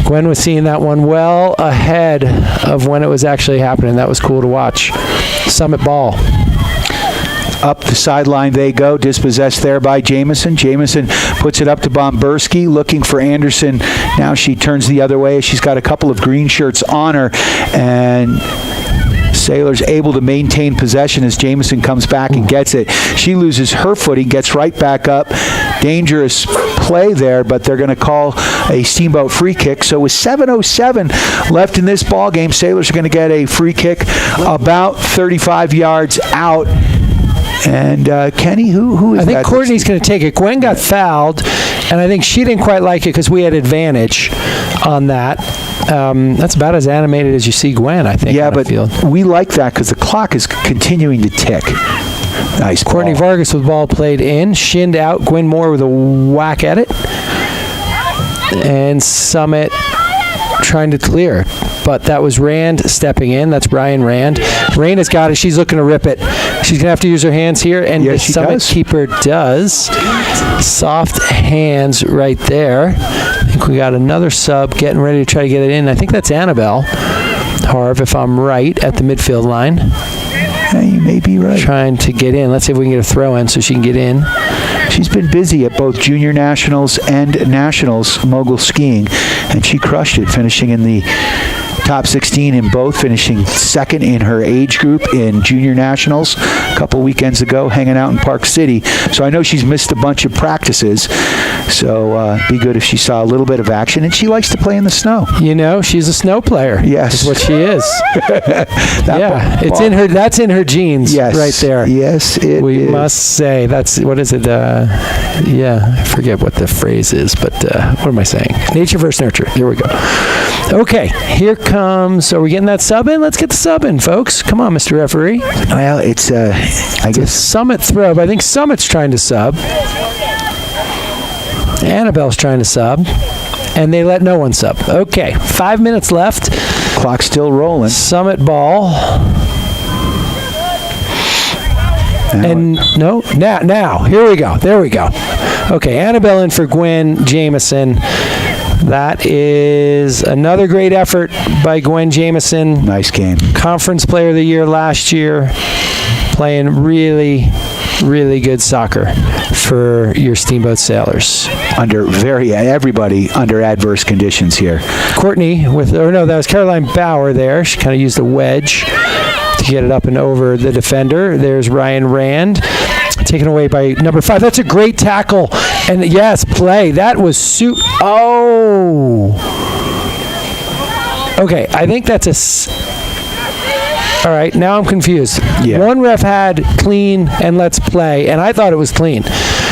Gwen was seeing that one well ahead of when it was actually happening. That was cool to watch. Summit ball. Up the sideline they go, dispossessed there by Jameson. Jameson puts it up to Bomberski, looking for Anderson. Now she turns the other way. She's got a couple of green shirts on her, and Sailors able to maintain possession as Jameson comes back and gets it. She loses her footing, gets right back up. Dangerous play there, but they're going to call a Steamboat free kick. So with 7:07 left in this ball game, Sailors are going to get a free kick about 35 yards out. And Kenny, who is that? I think Courtney's going to take it. Gwen got fouled, and I think she didn't quite like it because we had advantage on that. That's about as animated as you see Gwen, I think. Yeah, but we like that because the clock is continuing to tick. Nice ball. Courtney Vargas with the ball played in, shinned out. Gwen Moore with a whack at it. And Summit trying to clear. But that was Rand stepping in. That's Brian Rand. Rain has got it. She's looking to rip it. She's going to have to use her hands here, and the Summit keeper does. Soft hands right there. I think we got another sub getting ready to try to get it in. I think that's Annabelle. Harv, if I'm right, at the midfield line. You may be right. Trying to get in. Let's see if we can get a throw in so she can get in. She's been busy at both junior nationals and nationals mogul skiing, and she crushed it, finishing in the top 16 in both, finishing second in her age group in junior nationals a couple weekends ago, hanging out in Park City. So I know she's missed a bunch of practices, so be good if she saw a little bit of action. And she likes to play in the snow. You know, she's a snow player. Yes. That's what she is. It's in her. That's in her genes. Yes. Right there. Yes, it is. We must say that's, what is it? I forget what the phrase is, but what am I saying? Nature versus nurture. Here we go. Okay, here comes. Are we getting that sub in? Let's get the sub in, folks. Come on, Mr. Referee. Well, it's I guess Summit throw, but I think Summit's trying to sub. Annabelle's trying to sub. And they let no one sub. Okay, 5 minutes left. Clock's still rolling. Summit ball. Now, here we go. There we go. Okay, Annabelle in for Gwen Jameson. That is another great effort by Gwen Jameson. Nice game. Conference Player of the Year last year. Playing really, really good soccer for your Steamboat Sailors. Everybody under adverse conditions here. Courtney that was Caroline Bauer there. She kind of used a wedge to get it up and over the defender. There's Ryan Rand. Taken away by number 5. That's a great tackle. And yes, play. That was Okay, I think that's all right, now I'm confused. Yeah. One ref had clean and let's play, and I thought it was clean.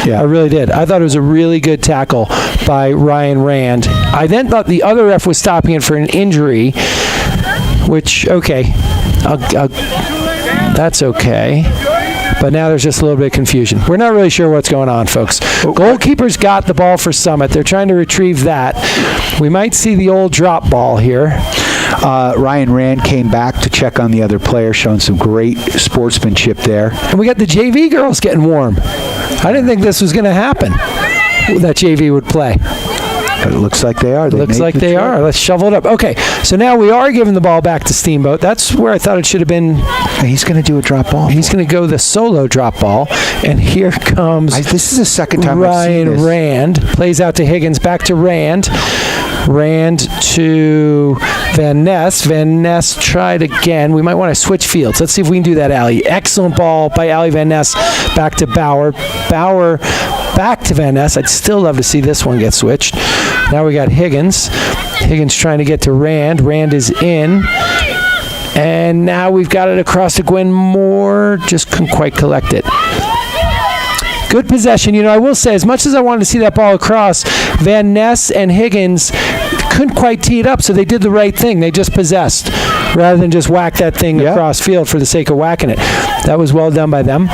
Yeah. I really did. I thought it was a really good tackle by Ryan Rand. I then thought the other ref was stopping it for an injury, which, okay, that's okay. But now there's just a little bit of confusion. We're not really sure what's going on, folks. Goalkeeper's got the ball for Summit. They're trying to retrieve that. We might see the old drop ball here. Ryan Rand came back to check on the other player, showing some great sportsmanship there. And we got the JV girls getting warm. I didn't think this was going to happen, that JV would play. But it looks like they are. Looks like they are. Let's shovel it up. Okay, so now we are giving the ball back to Steamboat. That's where I thought it should have been. He's going to do a drop ball. He's going to go the solo drop ball. And here comes this is the second time I've seen this. Ryan Rand. Plays out to Higgins. Back to Rand. Rand to Van Ness. Van Ness tried again. We might want to switch fields. Let's see if we can do that, Allie. Excellent ball by Allie Van Ness. Back to Bauer. Bauer back to Van Ness. I'd still love to see this one get switched. Now we got Higgins. Higgins trying to get to Rand. Rand is in. And now we've got it across to Gwen Moore. Just couldn't quite collect it. Good possession. I will say, as much as I wanted to see that ball across, Van Ness and Higgins couldn't quite tee it up, so they did the right thing. They just possessed rather than just whack that thing across field for the sake of whacking it. That was well done by them.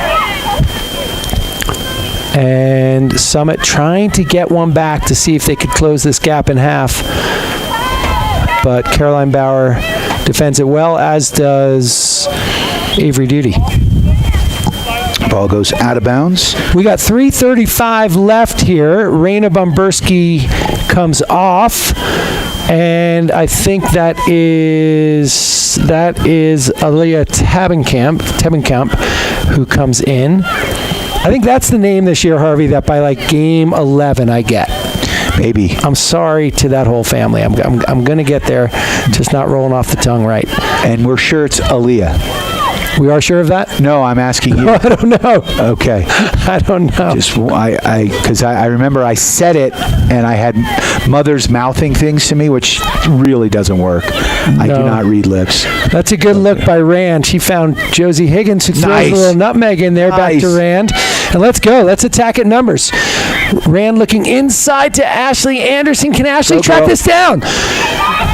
And Summit trying to get one back to see if they could close this gap in half. But Caroline Bauer defends it well, as does Avery Duty. Ball goes out of bounds. We got 3:35 left here. Raina Bumberski comes off. And I think that is Aaliyah Tebenkamp who comes in. I think that's the name this year, Harvey, that by like game 11 I get. Maybe. I'm sorry to that whole family. I'm going to get there, just not rolling off the tongue right. And we're sure it's Aaliyah. We are sure of that? No, I'm asking you. I don't know. Okay. I don't know. Because I remember I said it, and I had mothers mouthing things to me, which really doesn't work. I do not read lips. That's a good look by Rand. She found Josie Higgins, who throws a little nutmeg in there. Back to Rand. And let's go. Let's attack at numbers. Rand looking inside to Ashley Anderson. Can Ashley track this down?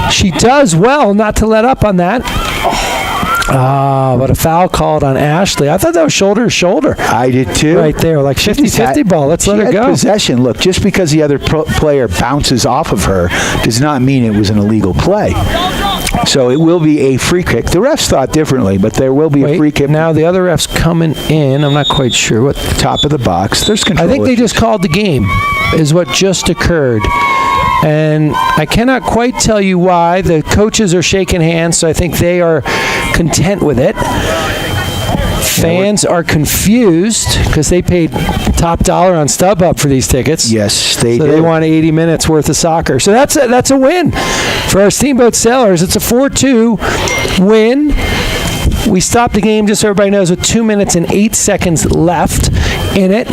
She does well not to let up on that. But a foul called on Ashley. I thought that was shoulder to shoulder. I did too. Right there, like 50-50 ball. Let's let her go. Possession. Look, just because the other player bounces off of her does not mean it was an illegal play. So it will be a free kick. The refs thought differently, but there will be a free kick. Now the other ref's coming in. I'm not quite sure what. Top of the box. There's control. I think they just called the game, is what just occurred. And I cannot quite tell you why. The coaches are shaking hands, so I think they are content with it. Fans are confused because they paid top dollar on StubHub for these tickets. Yes, they So did. they want 80 minutes worth of soccer. So that's a win for our Steamboat Sailors. It's a 4-2 win. We stopped the game, just so everybody knows, with 2 minutes and 8 seconds left in it.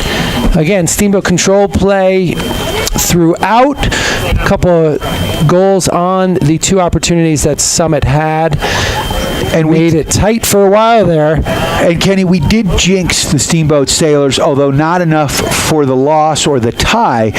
Again, Steamboat control play throughout. A couple of goals on the two opportunities that Summit had. And made it tight for a while there. And Kenny, we did jinx the Steamboat Sailors, although not enough for the loss or the tie.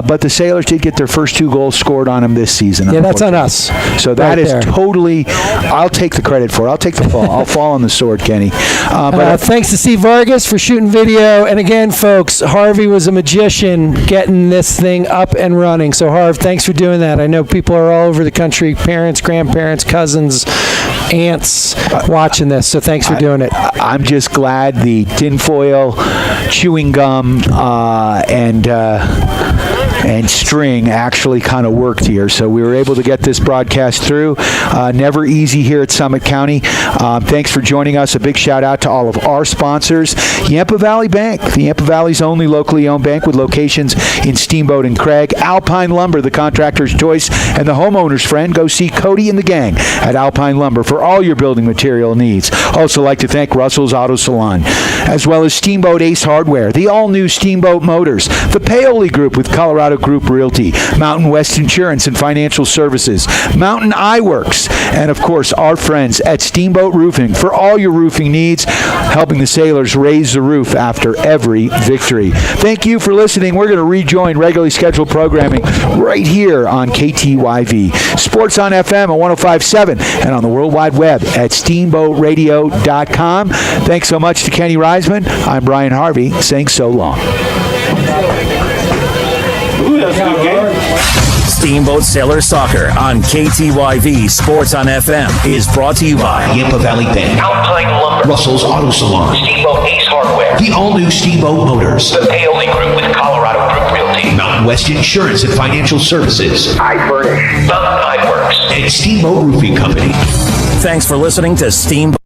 But the Sailors did get their first 2 goals scored on them this season. Yeah, that's on us. So that Right is there. totally. I'll take the credit for it. I'll take the fall. I'll fall on the sword, Kenny. But Thanks to Steve Vargas for shooting video. And again, folks, Harvey was a magician getting this thing up and running. So, Harv, thanks for doing that. I know people are all over the country, parents, grandparents, cousins, aunts, watching this. So thanks for doing it. I'm just glad the tinfoil, chewing gum, and string actually kind of worked here. So we were able to get this broadcast through. Never easy here at Summit County. Thanks for joining us. A big shout out to all of our sponsors. Yampa Valley Bank, the Yampa Valley's only locally owned bank with locations in Steamboat and Craig. Alpine Lumber, the contractor's choice and the homeowner's friend. Go see Cody and the gang at Alpine Lumber for all your building material needs. Also like to thank Russell's Auto Salon, as well as Steamboat Ace Hardware, the all-new Steamboat Motors, the Paoli Group with Colorado Group Realty, Mountain West Insurance and Financial Services, Mountain Eyeworks, and of course our friends at Steamboat Roofing for all your roofing needs, helping the sailors raise the roof after every victory. Thank you for listening. We're going to rejoin regularly scheduled programming right here on KTYV. Sports on FM at 105.7 and on the World Wide Web at steamboatradio.com. Thanks so much to Kenny Reisman. I'm Brian Harvey saying so long. Steamboat Sailor Soccer on KTYV Sports on FM is brought to you by Yampa Valley Bank, Alpine Lumber, Russell's Auto Salon, Steamboat Ace Hardware, the all-new Steamboat Motors, the Paoli Group with Colorado Group Realty, Mountain West Insurance and Financial Services, I Furnish, Mountain Eyeworks, and Steamboat Roofing Company. Thanks for listening to Steamboat.